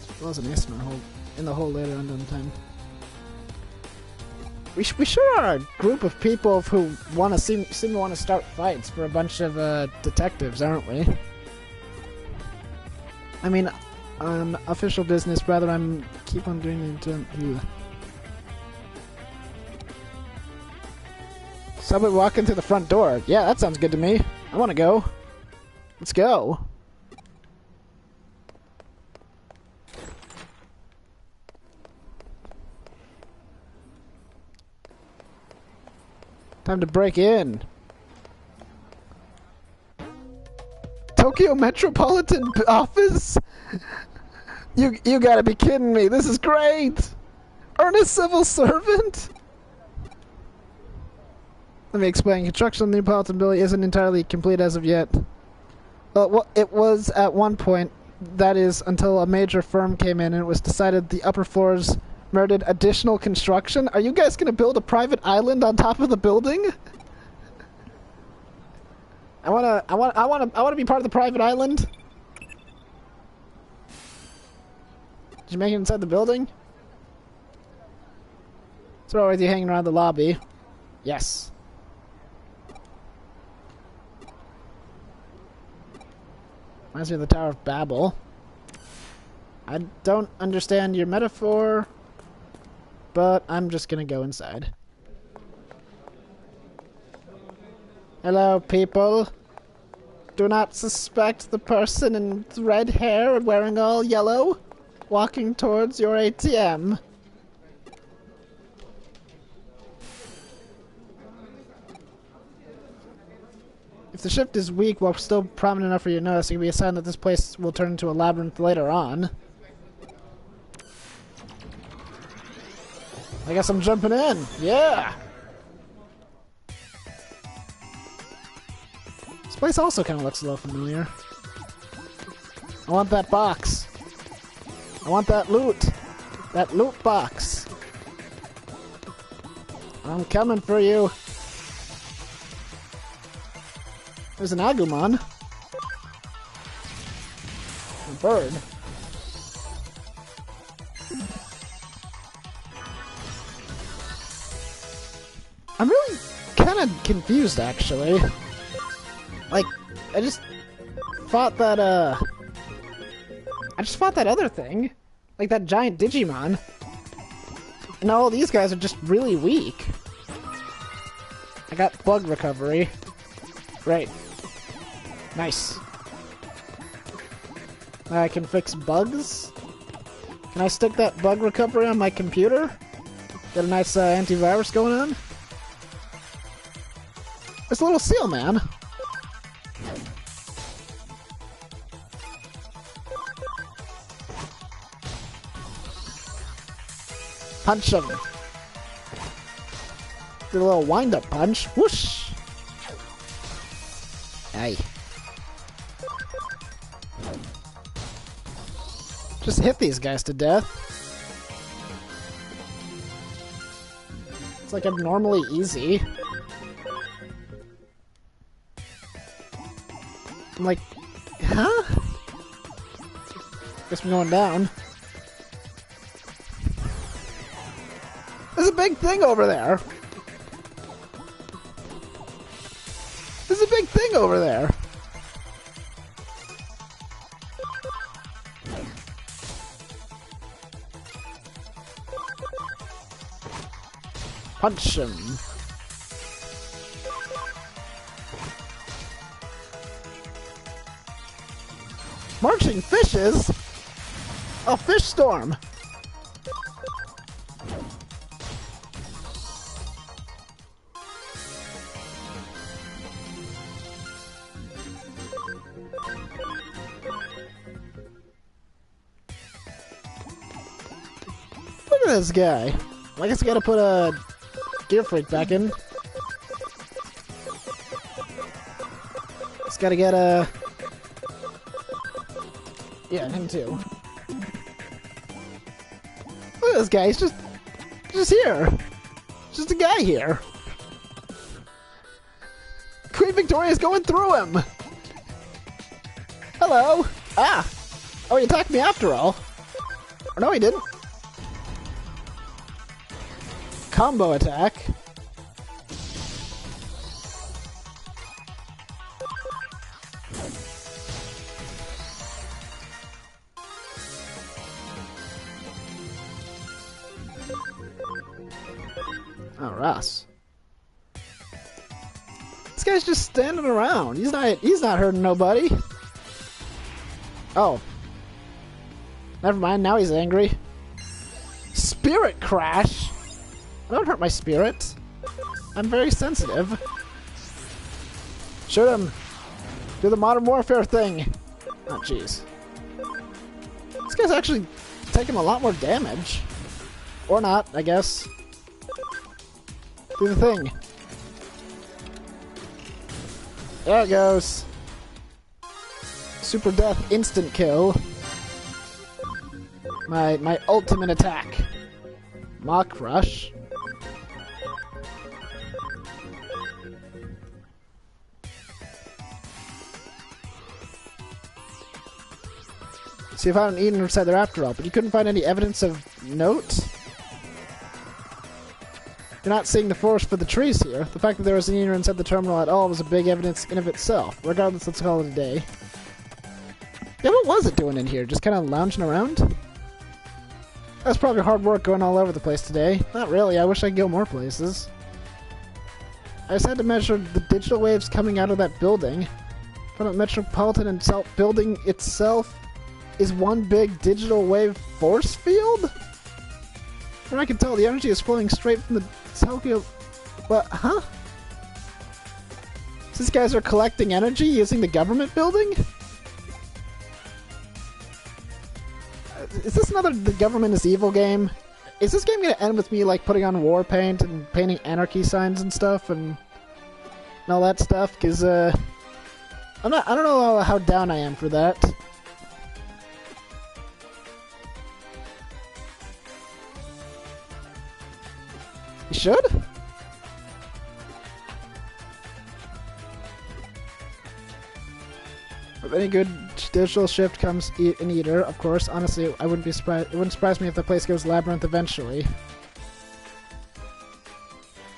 It was an ace in the hole later on down time. We sure are a group of people who seem to want to start fights for a bunch of detectives, aren't we? I mean, official business, rather, keep on doing it. Somebody walking through the front door. Yeah, that sounds good to me. I want to go. Let's go. Time to break in. Tokyo Metropolitan office? You gotta be kidding me. This is great. Earn a civil servant? Let me explain. Construction of the Neapolitan building isn't entirely complete as of yet. Well, it was at one point. That is, until a major firm came in and it was decided the upper floors merited additional construction. Are you guys gonna build a private island on top of the building? I wanna be part of the private island. Did you make it inside the building? What's wrong with you hanging around the lobby? Yes. Reminds me of the Tower of Babel. I don't understand your metaphor, but I'm just gonna go inside. Hello, people. Do not suspect the person in red hair and wearing all yellow, walking towards your ATM. If the shift is weak while still prominent enough for you to notice, it can be a sign that this place will turn into a labyrinth later on. I guess I'm jumping in. Yeah! This place also kind of looks a little familiar. I want that box. I want that loot. That loot box. I'm coming for you. There's an Agumon. A bird. I'm really kind of confused, actually. Like, I just fought that, I just fought that other thing. Like that giant Digimon. And all these guys are just really weak. I got bug recovery. Great. Nice. I can fix bugs? Can I stick that bug recovery on my computer? Get a nice antivirus going on? There's a little seal man. Punch him. Did a little wind-up punch. Whoosh! Hey. Just hit these guys to death. It's like abnormally easy. I'm like, huh? Guess we're going down. There's a big thing over there. There's a big thing over there. Punch him. Marching fishes? Oh, fish storm. Look at this guy. I guess I gotta put a Gear Freak back in. Just gotta get a... Yeah, him too. Look at this guy, he's just here. Just a guy here. Queen Victoria's going through him. Hello. Ah. Oh, he attacked me after all. Or no, he didn't. Combo attack. Oh, Ross. This guy's just standing around. He's not hurting nobody. Oh. Never mind, now he's angry. Spirit Crash? Don't hurt my spirit. I'm very sensitive. Shoot him! Do the Modern Warfare thing! Oh, jeez. This guy's actually taking a lot more damage. Or not, I guess. Do the thing. There it goes. Super death, instant kill. My ultimate attack. Mach Rush. See, you found an Eden inside there after all, but you couldn't find any evidence of note? You're not seeing the forest for the trees here. The fact that there was an Eden inside the terminal at all was a big evidence in of itself. Regardless, let's call it a day. Yeah, what was it doing in here? Just kind of lounging around? That's probably hard work going all over the place today. Not really, I wish I could go more places. I just had to measure the digital waves coming out of that building. From the Metropolitan and building itself is one big digital wave force field? From what I can tell, the energy is flowing straight from the Tokyo... But, huh? So these guys are collecting energy using the government building? Is this another The Government is Evil game? Is this game gonna end with me, like, putting on war paint and painting anarchy signs and stuff and all that stuff? Because, I don't know how down I am for that. You should? With any good digital shift comes an eater, of course. Honestly, I wouldn't be surprised. It wouldn't surprise me if the place goes Labyrinth eventually.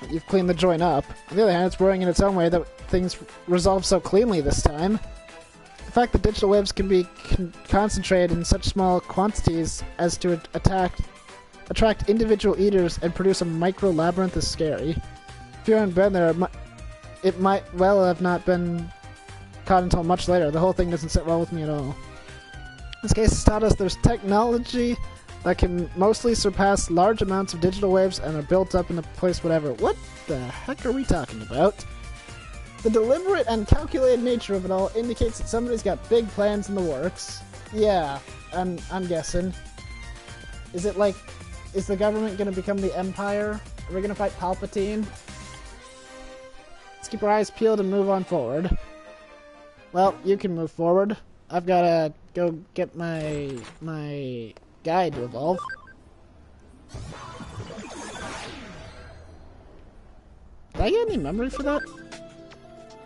You've cleaned the joint up. On the other hand, it's worrying in its own way that things resolve so cleanly this time. The fact that digital waves can be concentrated in such small quantities as to attract individual eaters and produce a micro labyrinth is scary. If you hadn't been there, it might well have not been caught until much later. The whole thing doesn't sit well with me at all. This case has taught us there's technology that can mostly surpass large amounts of digital waves and are built up in a place whatever. What the heck are we talking about? The deliberate and calculated nature of it all indicates that somebody's got big plans in the works. Yeah, I'm guessing. Is it like, is the government gonna become the Empire? Are we gonna fight Palpatine? Let's keep our eyes peeled and move on forward. Well, you can move forward. I've gotta go get my guy to evolve. Did I get any memory for that?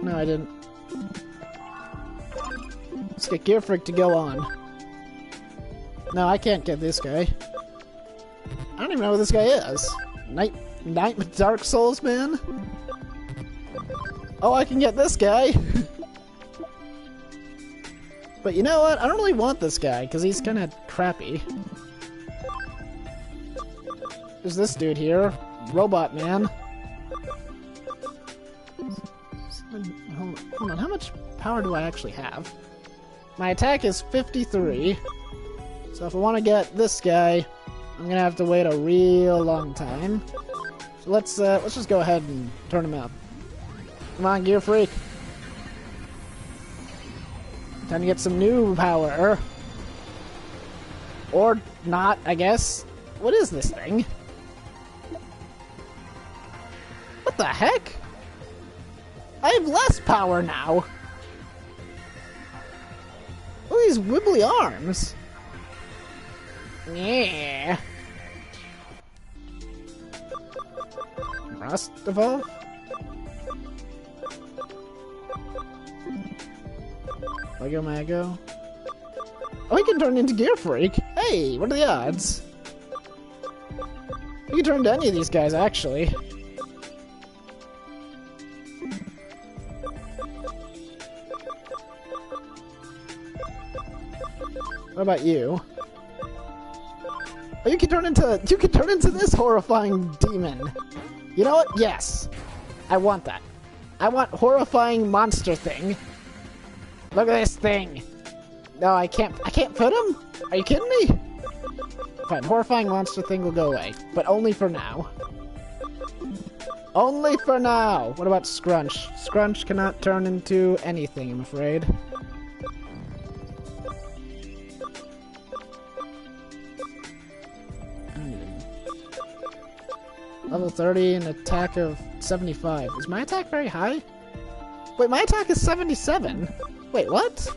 No, I didn't. Let's get Gear Freak to go on. No, I can't get this guy. I don't even know who this guy is. Night with Dark Souls, man? Oh, I can get this guy! But you know what? I don't really want this guy, because he's kind of crappy. There's this dude here. Robot Man. Hold on, how much power do I actually have? My attack is 53. So if I want to get this guy, I'm gonna have to wait a real long time. So let's just go ahead and turn him out. Come on, Gear Freak. Time to get some new power. Or not, I guess. What is this thing? What the heck? I have less power now. Look at these wibbly arms. Yeah. Rust evolve? Lego Mago. Oh, he can turn into Gear Freak. Hey, what are the odds? He can turn into any of these guys, actually. What about you? Oh, you can turn into this horrifying demon. You know what? Yes. I want that. I want horrifying monster thing. Look at this thing. No, I can't put him? Are you kidding me? Fine, horrifying monster thing will go away, but only for now. Only for now! What about Scrunch? Scrunch cannot turn into anything, I'm afraid. Level 30 and attack of 75. Is my attack very high? Wait, my attack is 77? Wait, what?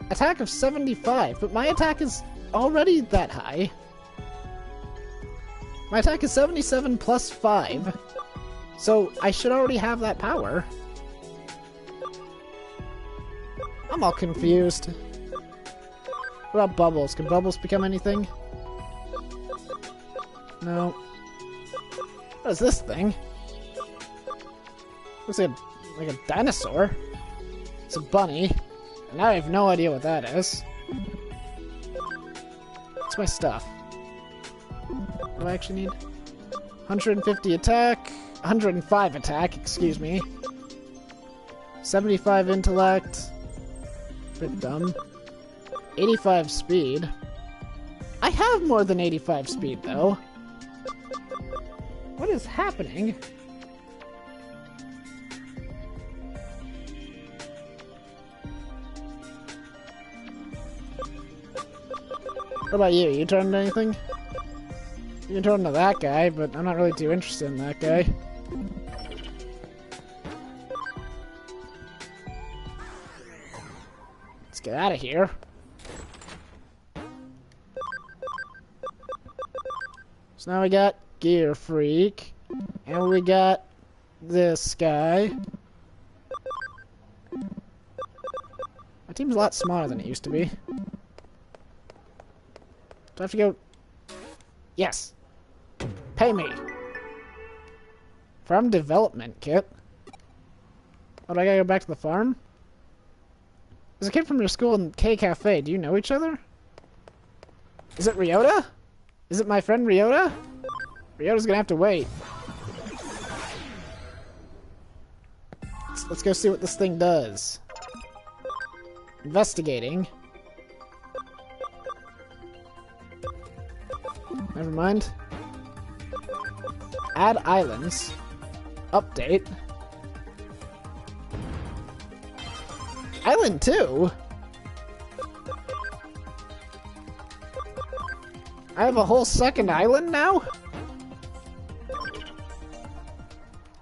Attack of 75, but my attack is already that high. My attack is 77 plus 5. So I should already have that power. I'm all confused. What about Bubbles? Can Bubbles become anything? No. What is this thing? Looks like a dinosaur. It's a bunny. And I have no idea what that is. What's my stuff? What do I actually need? 150 attack. 105 attack, excuse me. 75 intellect. Bit dumb. 85 speed. I have more than 85 speed, though. What is happening? What about you? You turned into anything? You can turn into that guy, but I'm not really too interested in that guy. Let's get out of here. So now we got Gear Freak, and we got this guy. My team's a lot smaller than it used to be. Do I have to go? Yes! Pay me! Farm development kit? Oh, do I gotta go back to the farm? There's a kid from your school in K Cafe. Do you know each other? Is it Ryota? Is it my friend Ryota? Ryota's gonna have to wait. Let's go see what this thing does. Investigating. Never mind. Add islands. Update. Island 2? I have a whole second island now?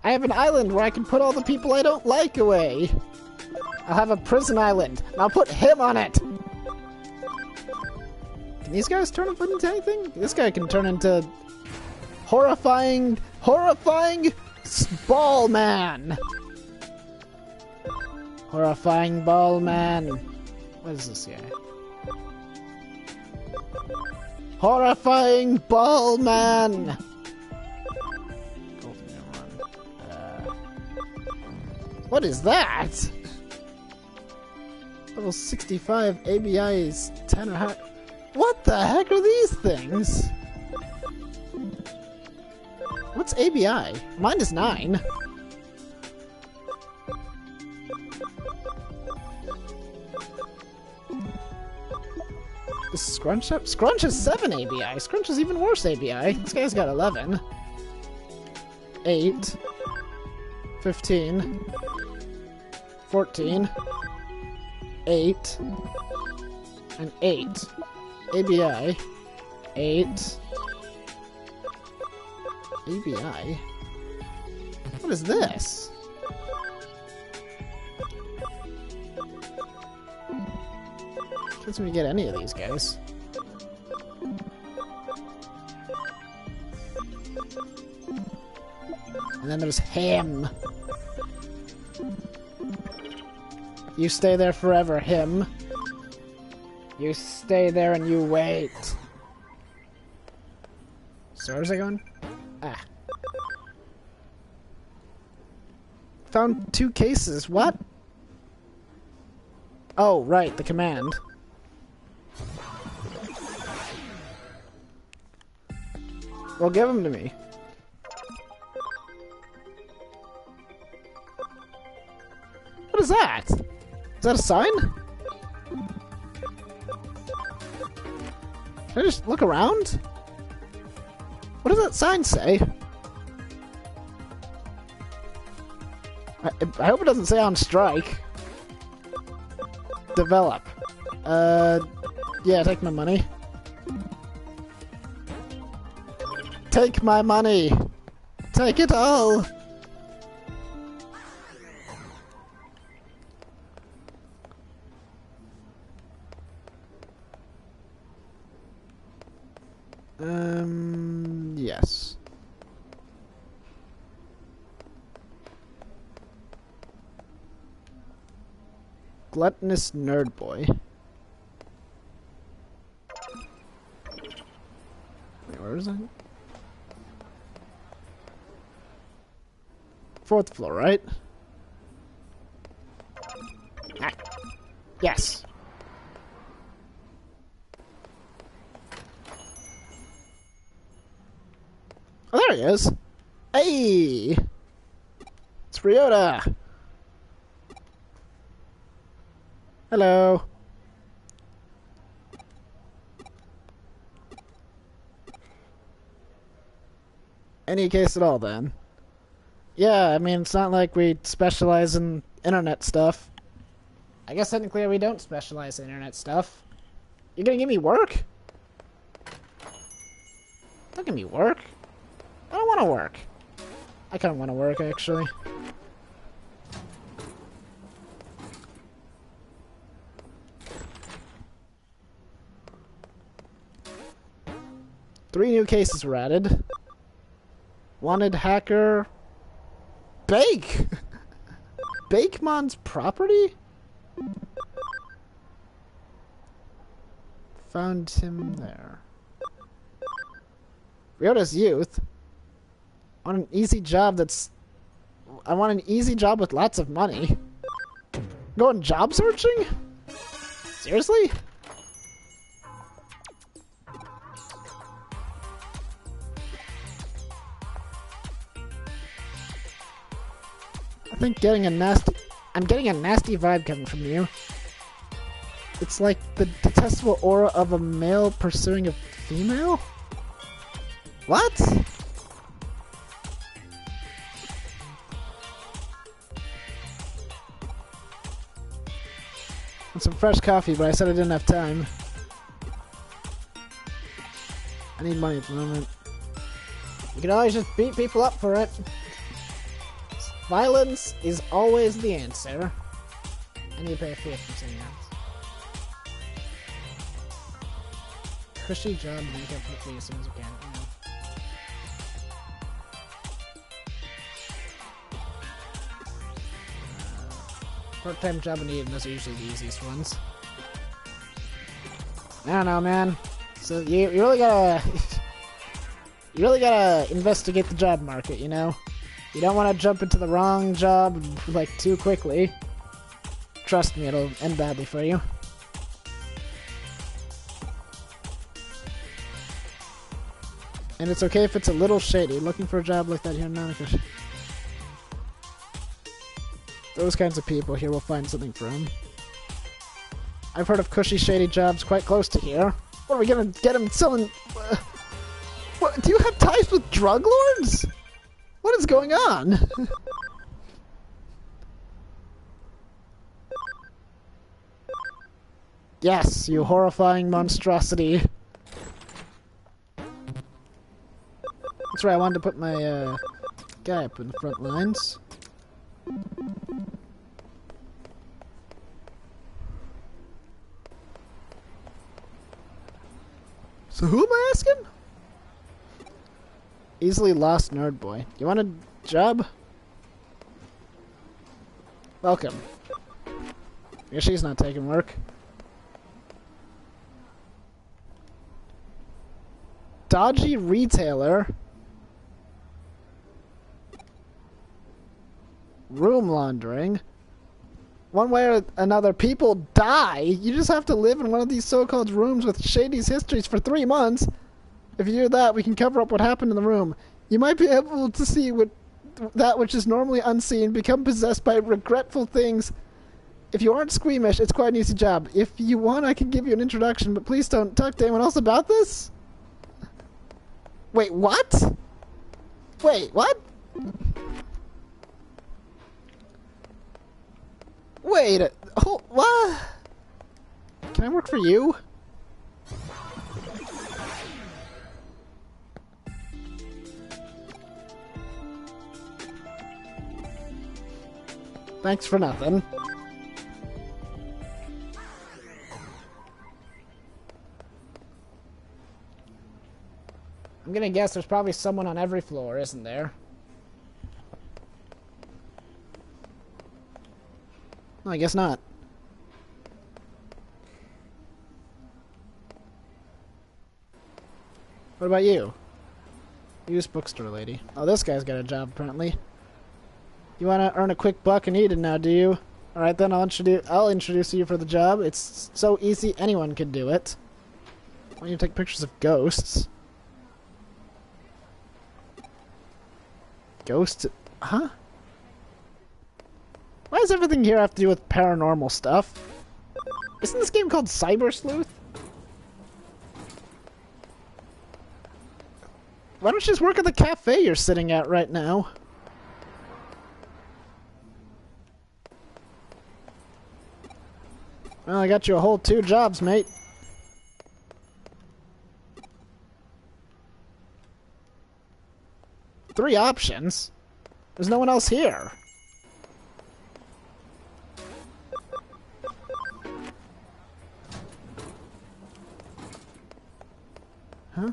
I have an island where I can put all the people I don't like away. I'll have a prison island, and I'll put him on it! Can these guys turn into anything? This guy can turn into... horrifying ball man! Horrifying ball man. What is this guy? Horrifying ball man! What is that? Level 65 ABI is 10 or higher. What the heck are these things? What's ABI? Mine is 9. Is Scrunch up? Scrunch is 7 ABI. Scrunch is even worse ABI. This guy's got 11. 8. 15. 14. 8. And 8. ABI. 8. ABI? What is this? Can't seem to get any of these guys. And then there's him. You stay there forever, him. You stay there and you wait. So where's I going? Ah. Found 2 cases. What? Oh, right, the command. Well, give them to me. What is that? Is that a sign? Can I just look around? What does that sign say? I hope it doesn't say on strike. Develop. Yeah, take my money. Take my money! Take it all! Yes. Gluttonous nerd boy. Wait, where is it? 4th floor, right? Ah. Yes. Oh, there he is. Hey! It's Ryota! Hello. Any case at all, then. Yeah, I mean, it's not like we specialize in internet stuff. I guess technically we don't specialize in internet stuff. You're gonna give me work? Don't give me work. I don't want to work. I kind of want to work, actually. Three new cases were added. Wanted hacker... Bake! Bakemon's property? Found him there. Ryota's youth. I want an easy job that's... I want an easy job with lots of money. Going job searching? Seriously? I think getting a nasty... I'm getting a nasty vibe coming from you. It's like the detestable aura of a male pursuing a female? What? And some fresh coffee, but I said I didn't have time. I need money at the moment. You can always just beat people up for it. Violence is always the answer. I need to pay a fee for saying that. Cushy job, make up for the fee as soon as you can. You know. Part-time job I need, and those are usually the easiest ones. I don't know, man. So you really gotta you really gotta investigate the job market, you know? You don't want to jump into the wrong job like too quickly. Trust me, it'll end badly for you. And it's okay if it's a little shady. Looking for a job like that here in Monaco. Those kinds of people here will find something for him. I've heard of cushy, shady jobs quite close to here. What are we gonna get him selling? What? Do you have ties with drug lords? What is going on? Yes, you horrifying monstrosity. That's right, I wanted to put my guy up in the front lines. So who am I asking? Easily lost nerd boy. You want a job? Welcome. Yeah, she's not taking work. Dodgy retailer. Room laundering. One way or another, people die. You just have to live in one of these so-called rooms with Shady's histories for 3 months. If you do that, we can cover up what happened in the room. You might be able to see that which is normally unseen become possessed by regretful things. If you aren't squeamish, it's quite an easy job. If you want, I can give you an introduction, but please don't talk to anyone else about this. Wait, what? Wait, what? Wait, oh, what? Can I work for you? Thanks for nothing. I'm gonna guess there's probably someone on every floor, isn't there? No, I guess not. What about you? Used bookstore lady. Oh, this guy's got a job, apparently. You want to earn a quick buck and eat it now, do you? Alright then, I'll introduce you for the job. It's so easy, anyone can do it. Why don't you take pictures of ghosts? Ghosts? Huh? Why does everything here have to do with paranormal stuff? Isn't this game called Cyber Sleuth? Why don't you just work at the cafe you're sitting at right now? Well, I got you a whole 2 jobs, mate. Three options? There's no one else here. Huh?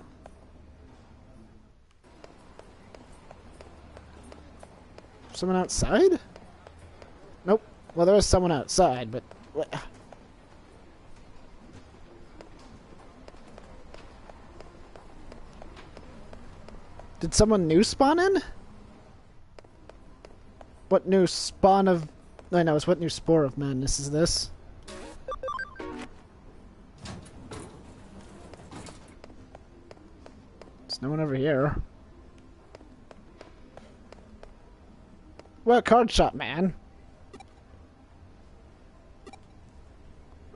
Someone outside? Nope. Well, there is someone outside, but... Did someone new spawn in? What new spawn of... I know, it's what new spore of madness is this? There's no one over here. Well, card shop, man.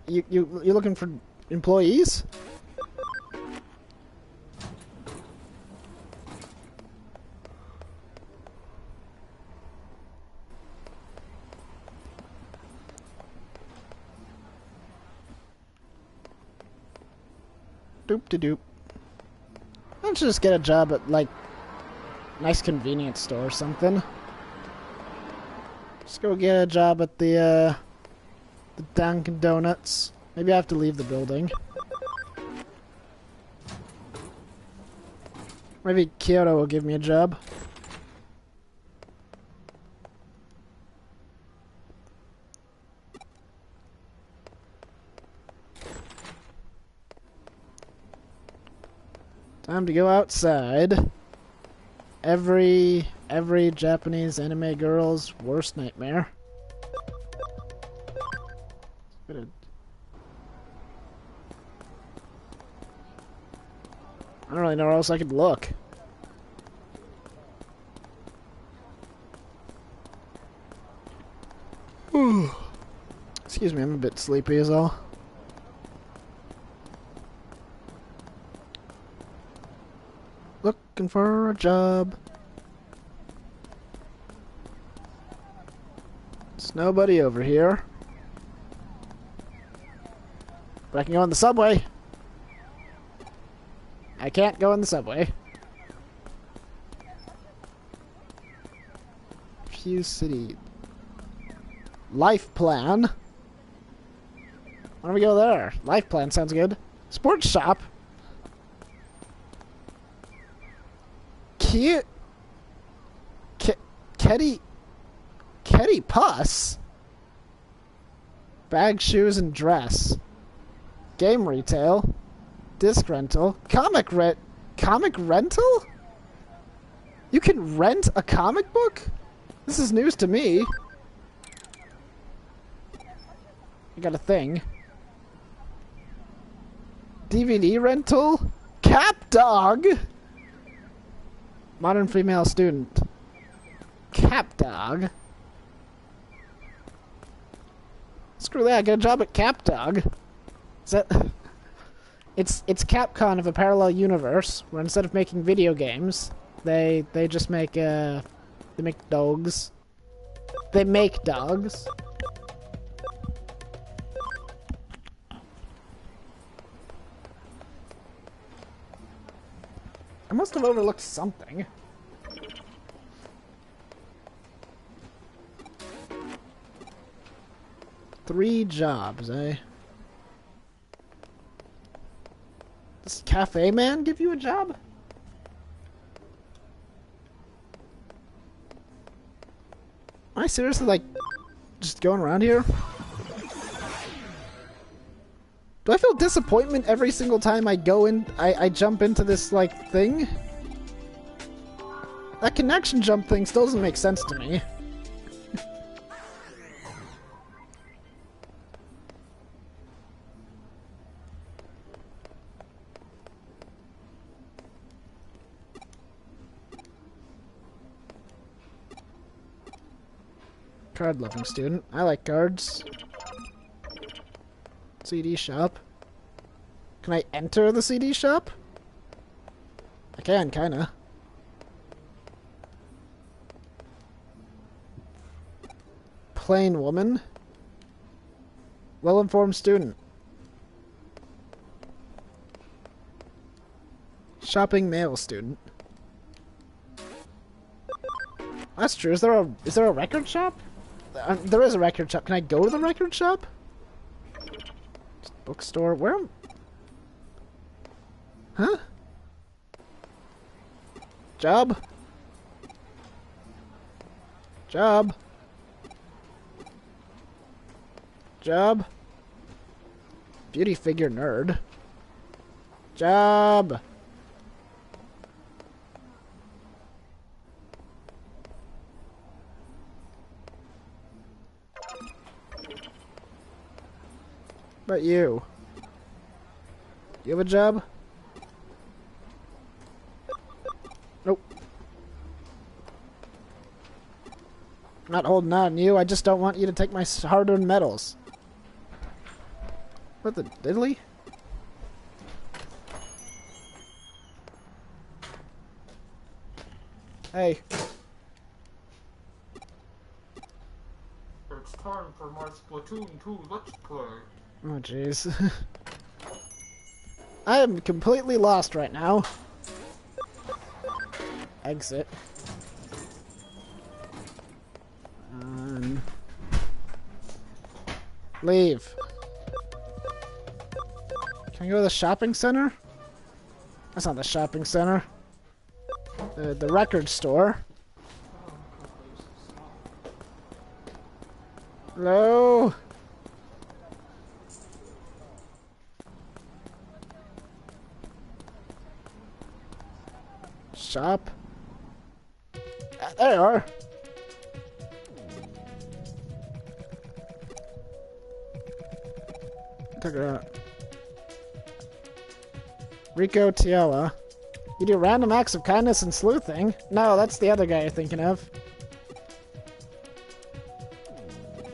You looking for employees? Doop-de-doop. Why don't you just get a job at, like, nice convenience store or something? Just go get a job at the Dunkin' Donuts. Maybe I have to leave the building. Maybe Kyoto will give me a job. Time to go outside. Every Japanese anime girl's worst nightmare. I don't really know where else I could look. Excuse me, I'm a bit sleepy is all. Looking for a job. There's nobody over here. But I can go on the subway. I can't go in the subway. Fuse City. Life Plan. Why don't we go there? Life Plan sounds good. Sports shop. Cute. Ketty Puss. Bag, shoes, and dress. Game retail. Disc rental. Comic rental? You can rent a comic book? This is news to me. I got a thing. DVD rental? Cap dog? Modern female student. Cap dog? Screw that, I get a job at Cap dog. Is that... It's Capcom of a parallel universe, where instead of making video games, they just make, they make dogs. They make dogs. must have overlooked something. Three jobs, eh? Does Cafe Man give you a job? Am I seriously, like, just going around here? Do I feel disappointment every single time I go in, I jump into this, like, thing? That connection jump thing still doesn't make sense to me. Card-loving student. I like cards. CD shop. Can I enter the CD shop? I can, kinda. Plain woman. Well-informed student. Shopping male student. That's true. Is there a record shop? There is a record shop. Can I go to the record shop? Bookstore. Where am... Huh? Job? Job? Job? Beauty figure nerd. Job! What about you? You have a job? Nope. I'm not holding out on you. I just don't want you to take my hard-earned medals. What the diddly? Hey. It's time for my Splatoon 2 Let's Play. Oh, jeez. I am completely lost right now. Exit. Leave. Can I go to the shopping center? That's not the shopping center. The record store. Hello? Shop? There you are. Check her out. Rico Tiella. You do random acts of kindness and sleuthing? No, that's the other guy you're thinking of.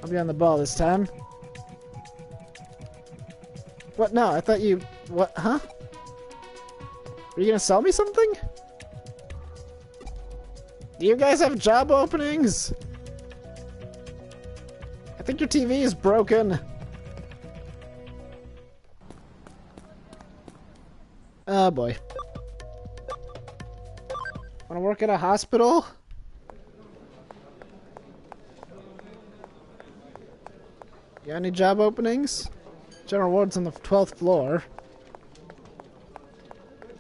I'll be on the ball this time. What? No, I thought you... What? Huh? Are you gonna sell me something? Do you guys have job openings? I think your TV is broken. Oh boy. Wanna work at a hospital? You got any job openings? General ward's on the 12th floor.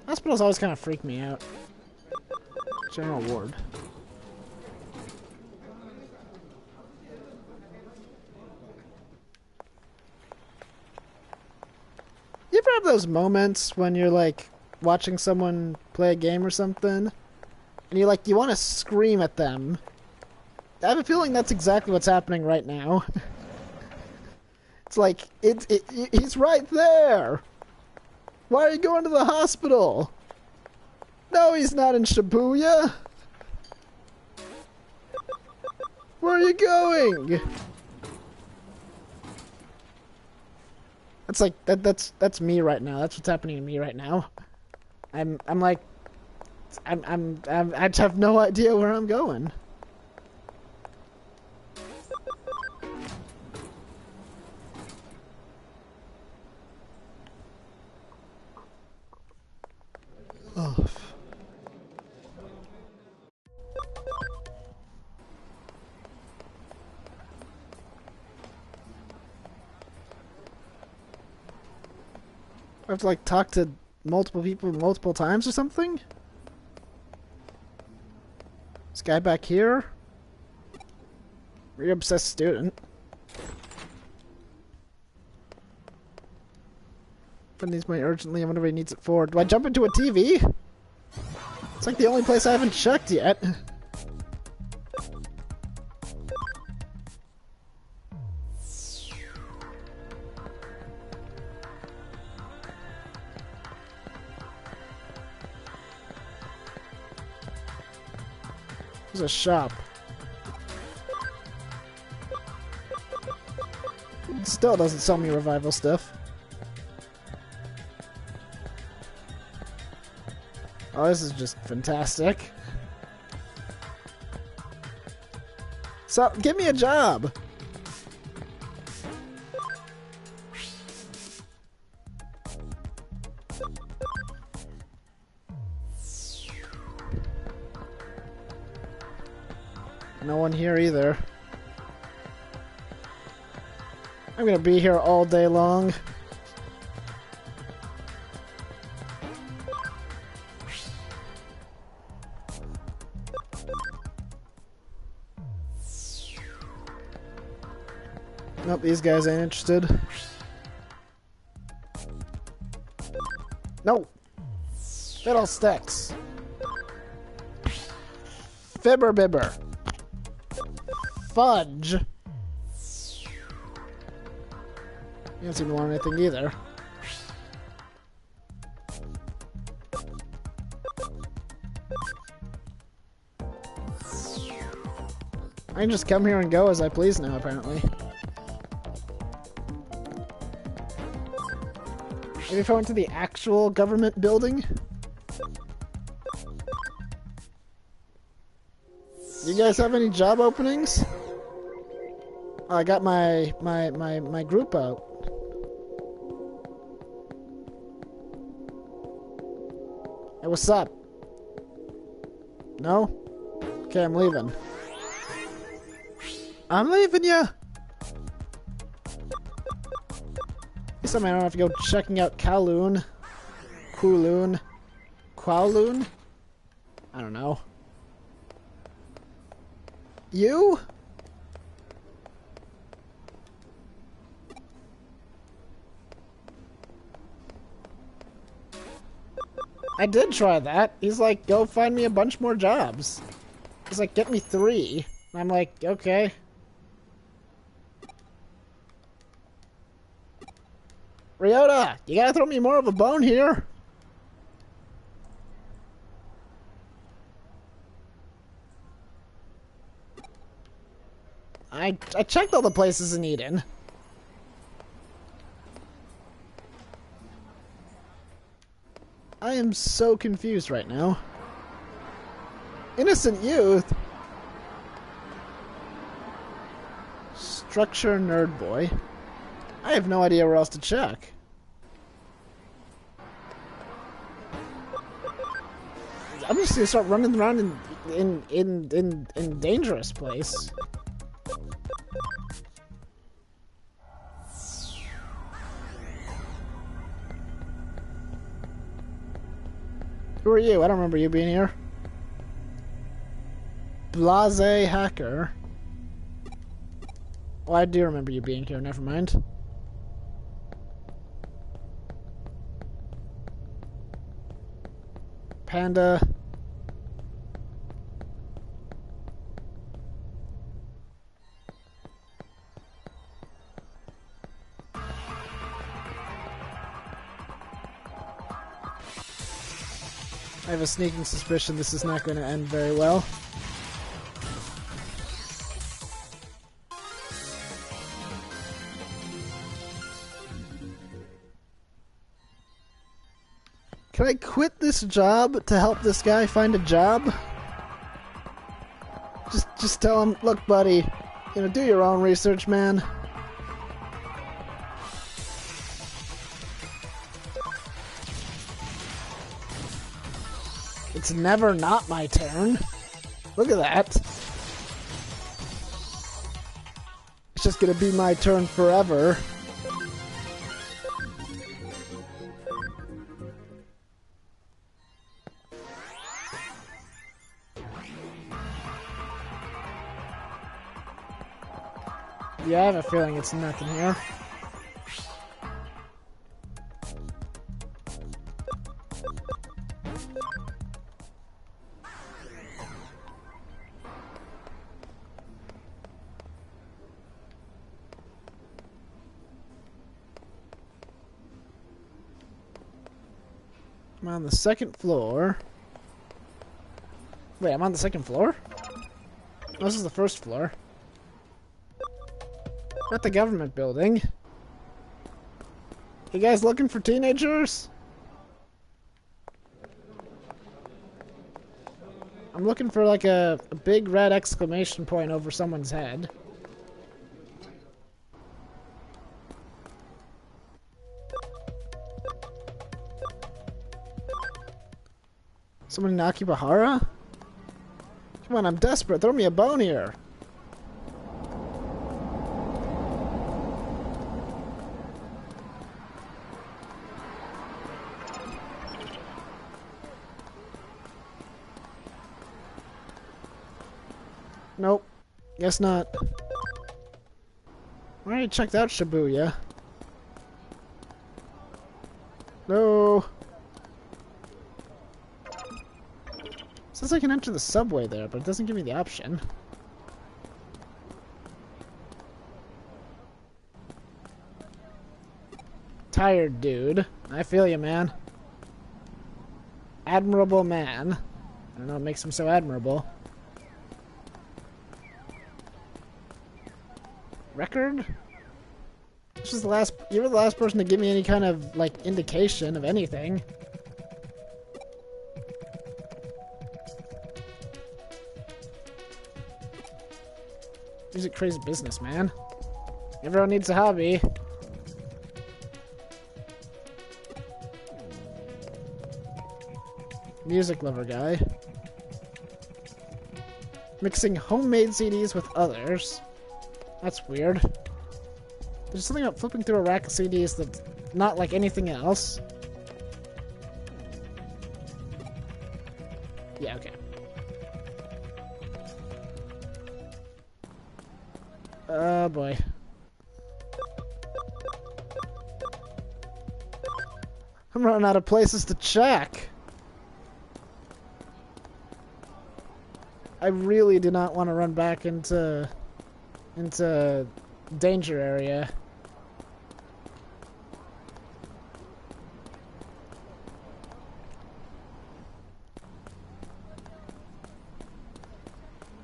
Hospitals always kind of freak me out. General ward. You ever have those moments when you're like watching someone play a game or something and you want to scream at them? I have a feeling that's exactly what's happening right now. It's like he's right there. Why are you going to the hospital? No, he's not in Shibuya. Where are you going? That's like that's me right now. That's what's happening to me right now. I have no idea where I'm going. Oh. I have to, like, talk to multiple people multiple times or something? This guy back here? Very obsessed student. Friend needs money urgently. I wonder what he needs it for. Do I jump into a TV? It's like the only place I haven't checked yet. There's a shop. It still doesn't sell me revival stuff. Oh, this is just fantastic. So, give me a job! No one here either. I'm gonna be here all day long. Nope, these guys ain't interested. No! Fiddlesticks! Fibber bibber! Fudge! You don't seem to want anything either. I can just come here and go as I please now, apparently. Maybe if I went to the actual government building? You guys have any job openings? Oh, I got my group out. Hey, what's up? No? Okay, I'm leaving. I'm leaving ya! At least I don't have to go checking out Kowloon. Kowloon. Kowloon? I don't know. You? I did try that. He's like, go find me a bunch more jobs. He's like, get me 3. And I'm like, okay. Ryota, you gotta throw me more of a bone here. I checked all the places in Eden. I am so confused right now. Innocent youth? Structure nerd boy. I have no idea where else to check. I'm just gonna start running around in dangerous place. Who are you? I don't remember you being here. Blase hacker. Oh, I do remember you being here. Never mind. Panda. I have a sneaking suspicion this is not going to end very well. Can I quit this job to help this guy find a job? Just tell him, look buddy, you know, do your own research, man. It's never not my turn. Look at that. It's just gonna be my turn forever. Yeah, I have a feeling it's nothing here. I'm on the second floor. Wait, I'm on the second floor? Oh, this is the first floor. At the government building. You guys looking for teenagers? I'm looking for like a big red exclamation point over someone's head. Someone in Akibahara? Come on, I'm desperate. Throw me a bone here. Nope. Guess not. I already checked out Shibuya. No. Says I can enter the subway there, but it doesn't give me the option. Tired dude. I feel you, man. Admirable man. I don't know what makes him so admirable. Record? This was the last. You were the last person to give me any kind of like indication of anything. Music crazy business, man. Everyone needs a hobby. Music lover guy. Mixing homemade CDs with others. That's weird. There's something about flipping through a rack of CDs that's not like anything else. Yeah, okay. Oh boy. I'm running out of places to check. I really do not want to run back into danger area.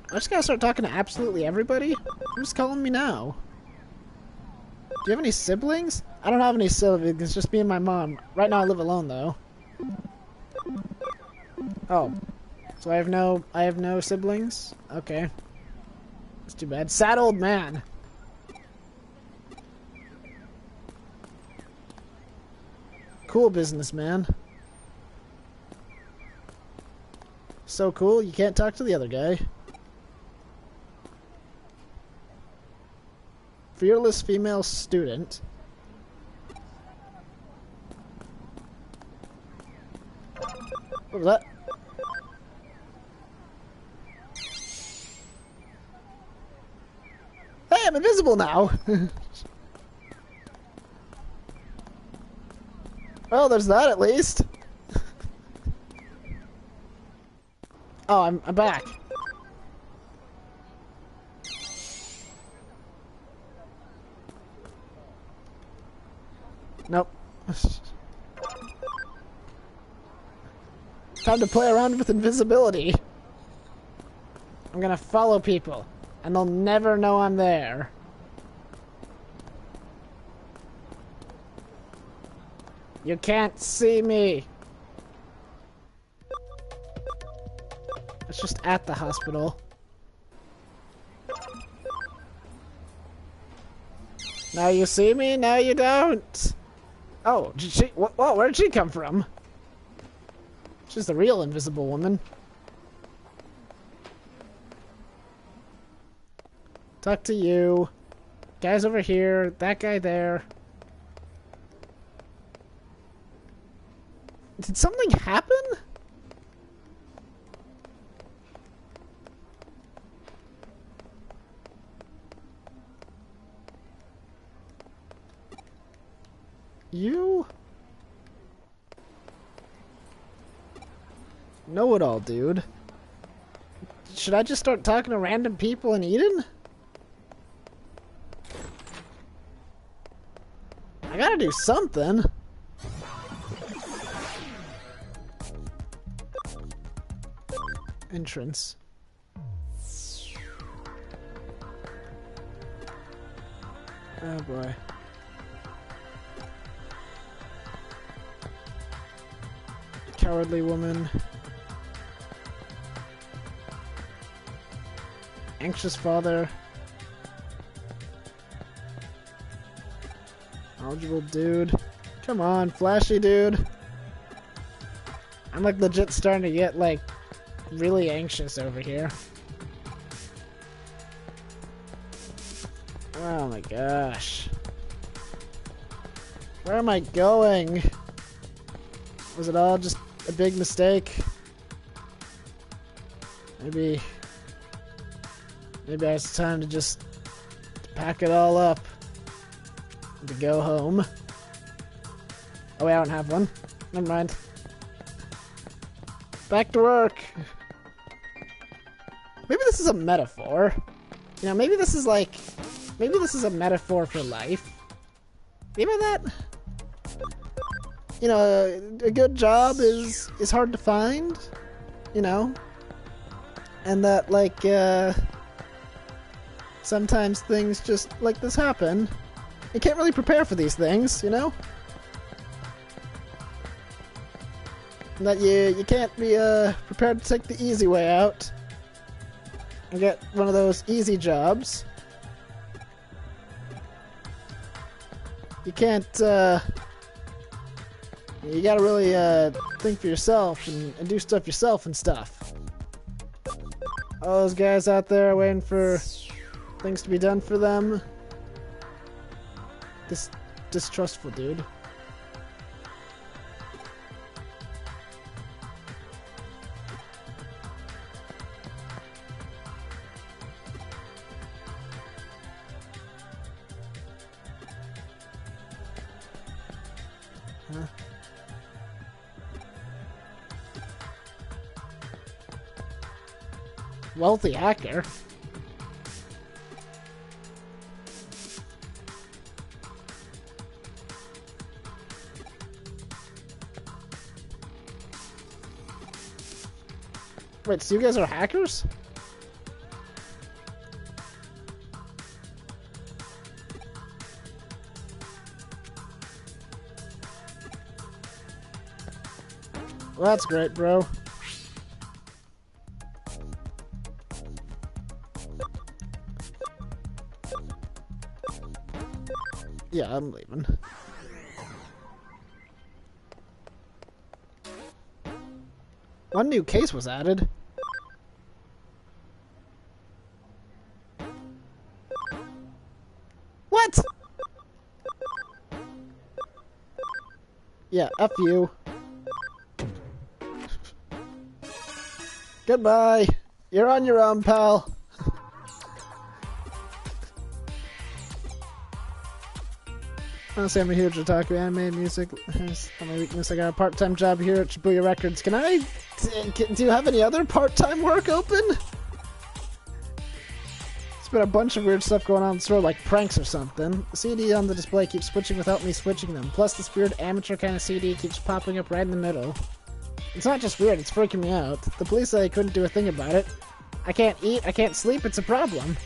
I just gotta start talking to absolutely everybody? Who's calling me now? Do you have any siblings? I don't have any siblings, it's just me and my mom. Right now I live alone though. Oh. So I have no siblings? Okay. That's too bad. Sad old man. Cool businessman. So cool, you can't talk to the other guy. Fearless female student. What was that? Hey, I'm invisible now! Well, there's that at least. Oh, I'm back. Nope. Time to play around with invisibility. I'm gonna follow people, and they'll never know I'm there. You can't see me. It's just at the hospital. Now you see me, now you don't. Oh, did she? Whoa, where'd she come from? She's the real invisible woman. Talk to you. Guys over here, that guy there. Did something happen? You? Know-it-all, dude. Should I just start talking to random people in Eden? I gotta do something. Entrance. Oh boy. Cowardly woman. Anxious father. Knowledgeable dude. Come on, flashy dude. I'm like legit starting to get like really anxious over here. Oh my gosh. Where am I going? Was it all just a big mistake? Maybe it's time to just pack it all up and to go home. Oh wait, I don't have one. Never mind. Back to work. Maybe this is a metaphor. You know, maybe this is a metaphor for life. You know that? You know, a good job is hard to find, you know? And that, like, sometimes things just like this happen. You can't really prepare for these things, you know? And that you can't be, prepared to take the easy way out and get one of those easy jobs. You can't, you gotta really, think for yourself and do stuff yourself and stuff. All those guys out there waiting for things to be done for them. This distrustful dude. Huh? Wealthy hacker? Wait, so you guys are hackers? Well, that's great, bro. Yeah, I'm leaving. One new case was added. What? Yeah, F you. Goodbye. You're on your own, pal. Honestly, I'm a huge otaku, anime, music. That's my weakness. I got a part-time job here at Shibuya Records. Can I... do you have any other part-time work open? There's been a bunch of weird stuff going on in the store, like pranks or something. The CD on the display keeps switching without me switching them. Plus, this weird amateur kind of CD keeps popping up right in the middle. It's not just weird, it's freaking me out. The police said I couldn't do a thing about it. I can't eat, I can't sleep, it's a problem.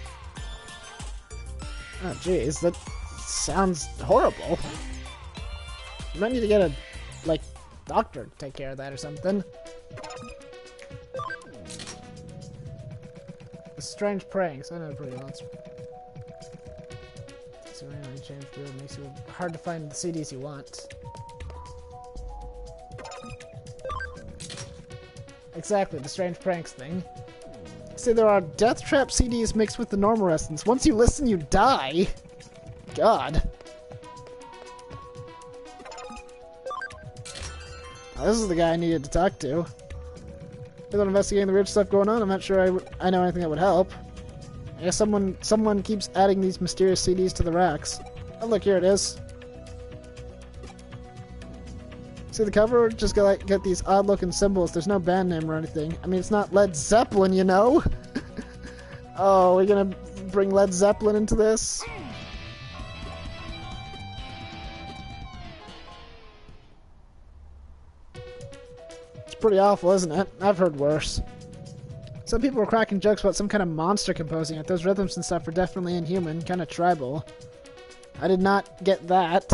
Oh, jeez, that sounds horrible. You might need to get a, like, doctor to take care of that or something. The strange pranks, I know pretty well. So anyway, change field makes it hard to find the CDs you want. Exactly, the strange pranks thing. See, there are death trap CDs mixed with the normal essence. Once you listen, you die. God. Oh, this is the guy I needed to talk to. Without investigating the weird stuff going on, I'm not sure I know anything that would help. I guess someone keeps adding these mysterious CDs to the racks. Oh look, here it is. See the cover? Just got these odd-looking symbols. There's no band name or anything. I mean, it's not Led Zeppelin, you know? Oh, we're gonna bring Led Zeppelin into this? It's pretty awful, isn't it? I've heard worse. Some people were cracking jokes about some kind of monster composing it. Those rhythms and stuff were definitely inhuman, kind of tribal. I did not get that.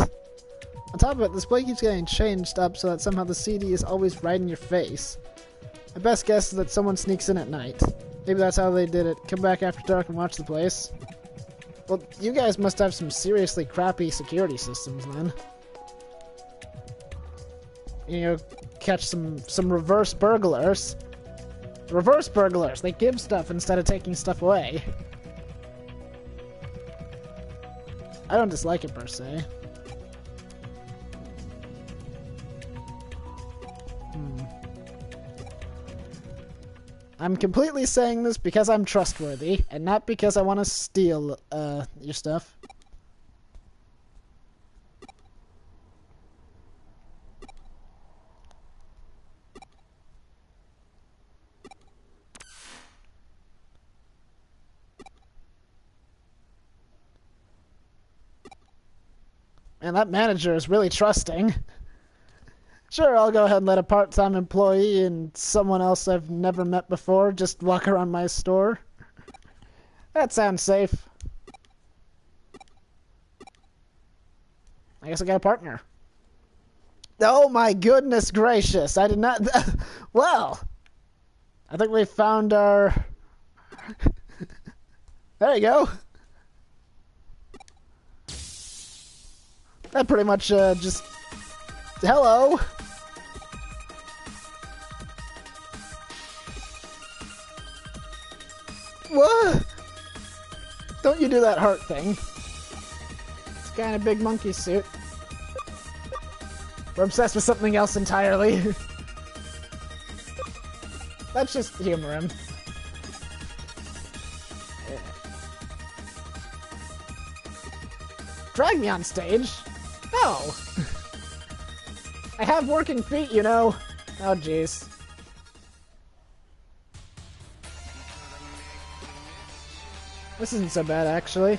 On top of it, the display keeps getting changed up so that somehow the CD is always right in your face. My best guess is that someone sneaks in at night. Maybe that's how they did it. Come back after dark and watch the place. Well, you guys must have some seriously crappy security systems, then. You know, catch some reverse burglars. Reverse burglars! They give stuff instead of taking stuff away. I don't dislike it per se. I'm completely saying this because I'm trustworthy, and not because I want to steal, your stuff. Man, that manager is really trusting. Sure, I'll go ahead and let a part-time employee and someone else I've never met before just walk around my store. That sounds safe. I guess I got a partner. Oh my goodness gracious, I did not... Well, I think we found our... There you go. That pretty much, just... Hello! What? Don't you do that heart thing. It's a kind of big monkey suit. We're obsessed with something else entirely. Let's just humor him. Yeah. Drag me on stage? No! I have working feet, you know. Oh, jeez. This isn't so bad, actually.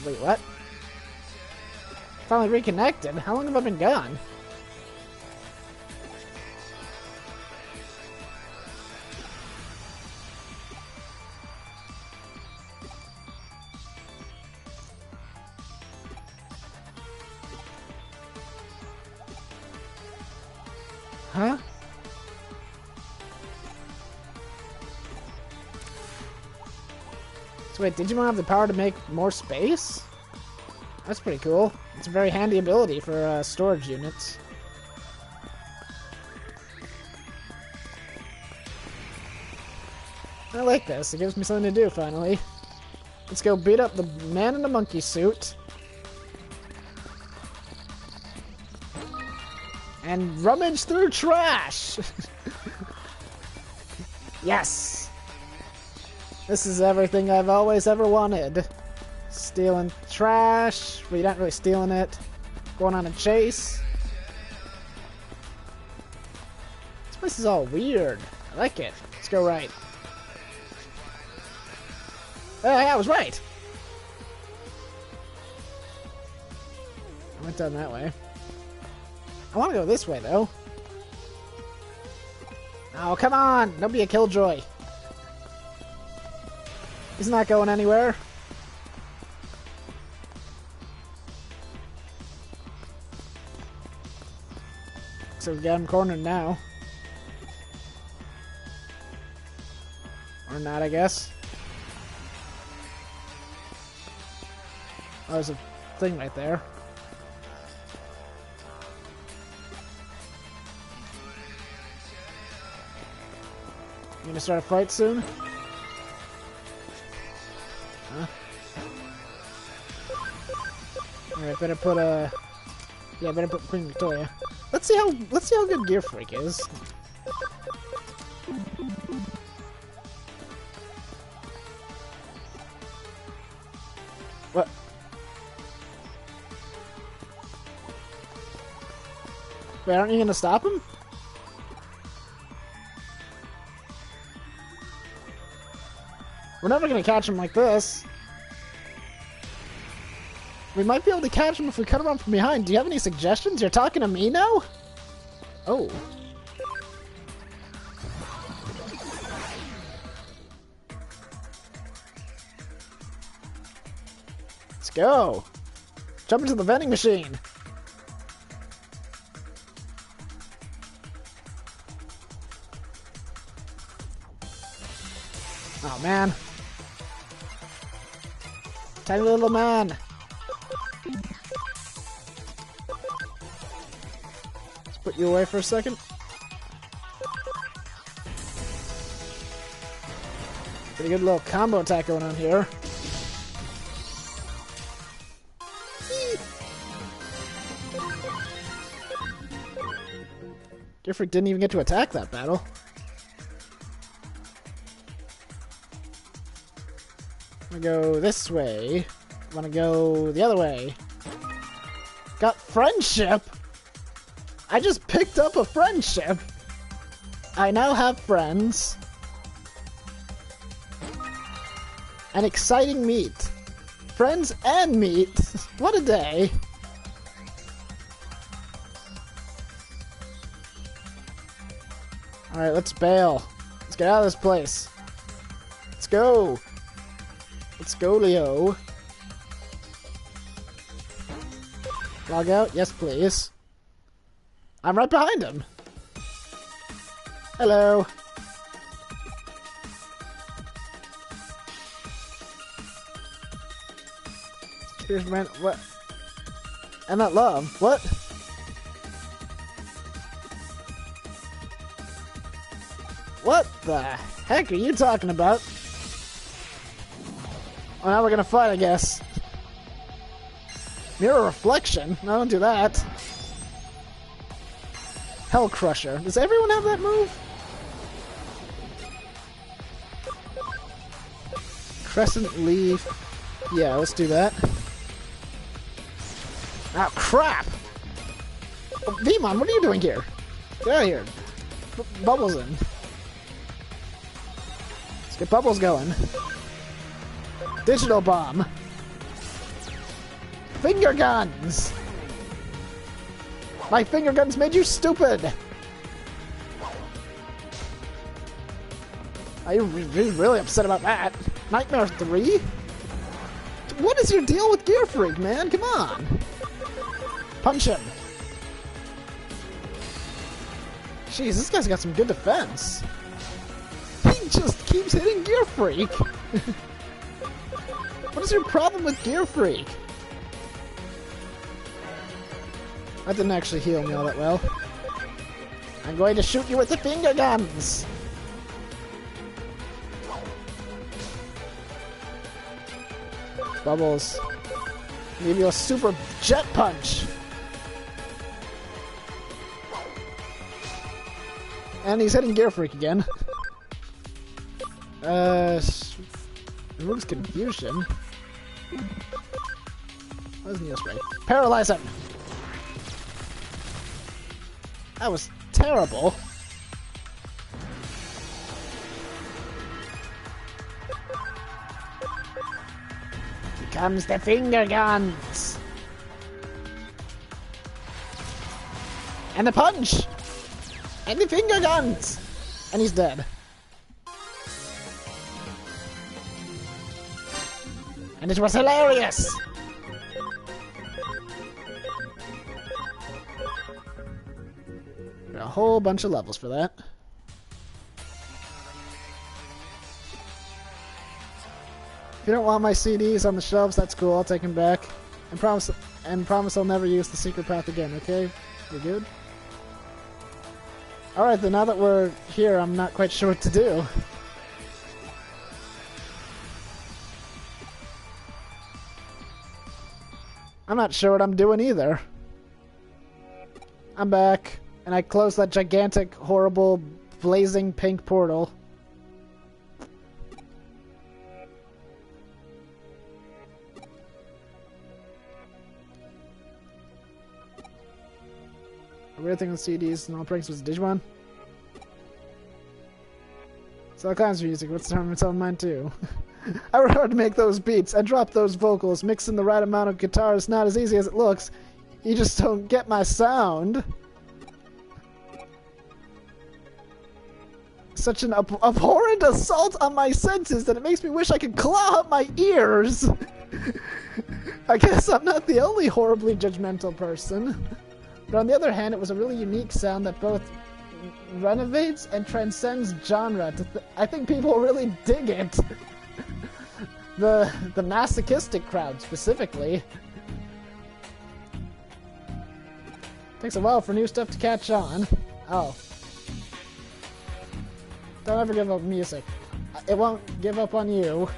Wait, what? Finally reconnected? How long have I been gone? Huh? So wait, Digimon have the power to make more space? That's pretty cool. It's a very handy ability for storage units. I like this. It gives me something to do, finally. Let's go beat up the man in the monkey suit. And rummage through trash! Yes! This is everything I've always ever wanted. Stealing trash. Well, you're not really stealing it. Going on a chase. This place is all weird. I like it. Let's go right. Oh, yeah, I was right! I went down that way. I want to go this way, though. Oh, come on! Don't be a killjoy. He's not going anywhere. So we got him cornered now. Or not, I guess. Oh, there's a thing right there. You gonna start a fight soon? Huh? Alright, better put a... Yeah, better put Queen Victoria. Let's see how good Gear Freak is. What? Wait, aren't you gonna stop him? We're never gonna catch him like this. We might be able to catch him if we cut him off from behind. Do you have any suggestions? You're talking to me now? Oh. Let's go. Jump into the vending machine. Oh, man. Tiny little man. Let's put you away for a second. Pretty good little combo attack going on here. Gearfreak didn't even get to attack that battle. I'm gonna go this way. I'm gonna go the other way. Got friendship? I just picked up a friendship. I now have friends. An exciting meet. Friends and meet. What a day. Alright, let's bail. Let's get out of this place. Let's go. Let's go, Leo. Log out? Yes, please. I'm right behind him. Hello. Here's man. What? And that love. What? What the heck are you talking about? Oh, now we're gonna fight, I guess. Mirror reflection? No, don't do that. Hell Crusher. Does everyone have that move? Crescent Leaf. Yeah, let's do that. Ah, crap! Oh, Vmon, what are you doing here? Get out of here. Bubbles in. Let's get Bubbles going. Digital Bomb. Finger Guns! My finger guns made you stupid! Are you really upset about that? Nightmare 3? What is your deal with Gear Freak, man? Come on! Punch him! Jeez, this guy's got some good defense. He just keeps hitting Gear Freak! What is your problem with Gear Freak? That didn't actually heal me all that well. I'm going to shoot you with the finger guns! Bubbles. Give you a super jet punch! And he's hitting Gear Freak again. Removes confusion. Wasn't just right. Paralyze him! That was terrible. Here comes the finger guns! And the punch! And the finger guns! And he's dead. And it was hilarious! A whole bunch of levels for that. If you don't want my CDs on the shelves, that's cool. I'll take them back. And promise I'll never use the secret path again, okay? We're good? Alright then, now that we're here, I'm not quite sure what to do. I'm not sure what I'm doing either. I'm back. And I closed that gigantic, horrible, blazing pink portal. The weird thing with CDs and all pranks was Digimon. It's all kinds of music. What's the harm in telling mine too? I worked hard to make those beats. I dropped those vocals. Mixing the right amount of guitar is not as easy as it looks. You just don't get my sound. Such an abhorrent assault on my senses that it makes me wish I could claw out my ears. I guess I'm not the only horribly judgmental person. But on the other hand, it was a really unique sound that both renovates and transcends genre. I think people really dig it. The masochistic crowd, specifically. Takes a while for new stuff to catch on. Oh. Don't ever give up music. It won't give up on you.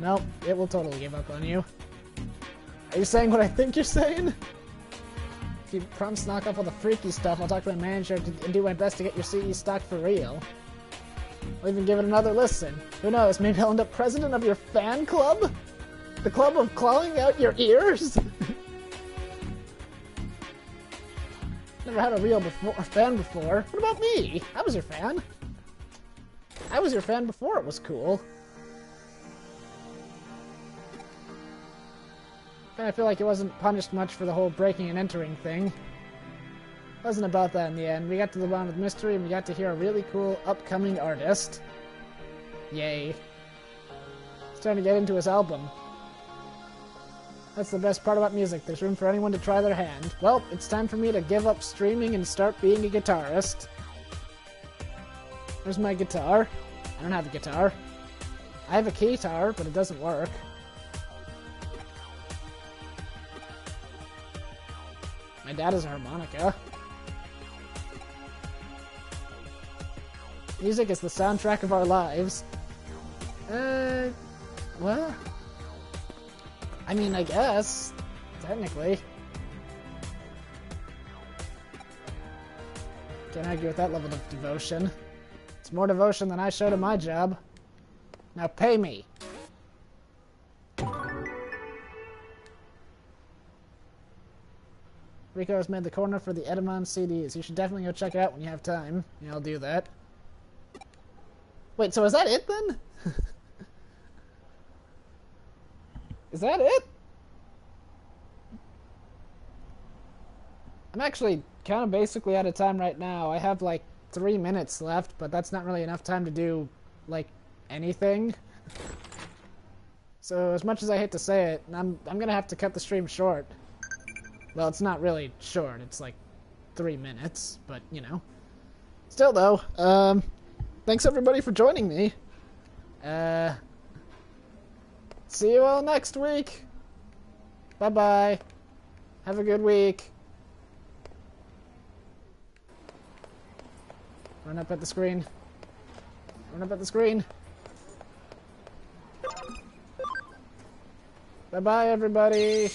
Nope, it will totally give up on you. Are you saying what I think you're saying? If you promise to knock off all the freaky stuff, I'll talk to my manager and do my best to get your CE stock for real. I'll even give it another listen. Who knows, maybe I'll end up president of your fan club? The club of clawing out your ears? Never had a real fan before. What about me? I was your fan. I was your fan before it was cool. I feel like he wasn't punished much for the whole breaking and entering thing. Wasn't about that in the end. We got to the bottom of the mystery and we got to hear a really cool upcoming artist. Yay. He's trying to get into his album. That's the best part about music. There's room for anyone to try their hand. Well, it's time for me to give up streaming and start being a guitarist. There's my guitar. I don't have a guitar. I have a keytar, but it doesn't work. My dad has a harmonica. Music is the soundtrack of our lives. Well, I mean, I guess, technically. Can't argue with that level of devotion. It's more devotion than I show to my job. Now pay me. Rico has made the corner for the Edamon CDs. You should definitely go check it out when you have time. Yeah, I'll do that. Wait, so is that it then? Is that it? I'm actually kind of basically out of time right now. I have like 3 minutes left, but that's not really enough time to do, like, anything. So as much as I hate to say it, I'm gonna have to cut the stream short. Well, it's not really short, it's like 3 minutes, but, you know. Still, though, thanks everybody for joining me. See you all next week. Bye-bye. Have a good week. Run up at the screen. Run up at the screen. Bye-bye, everybody.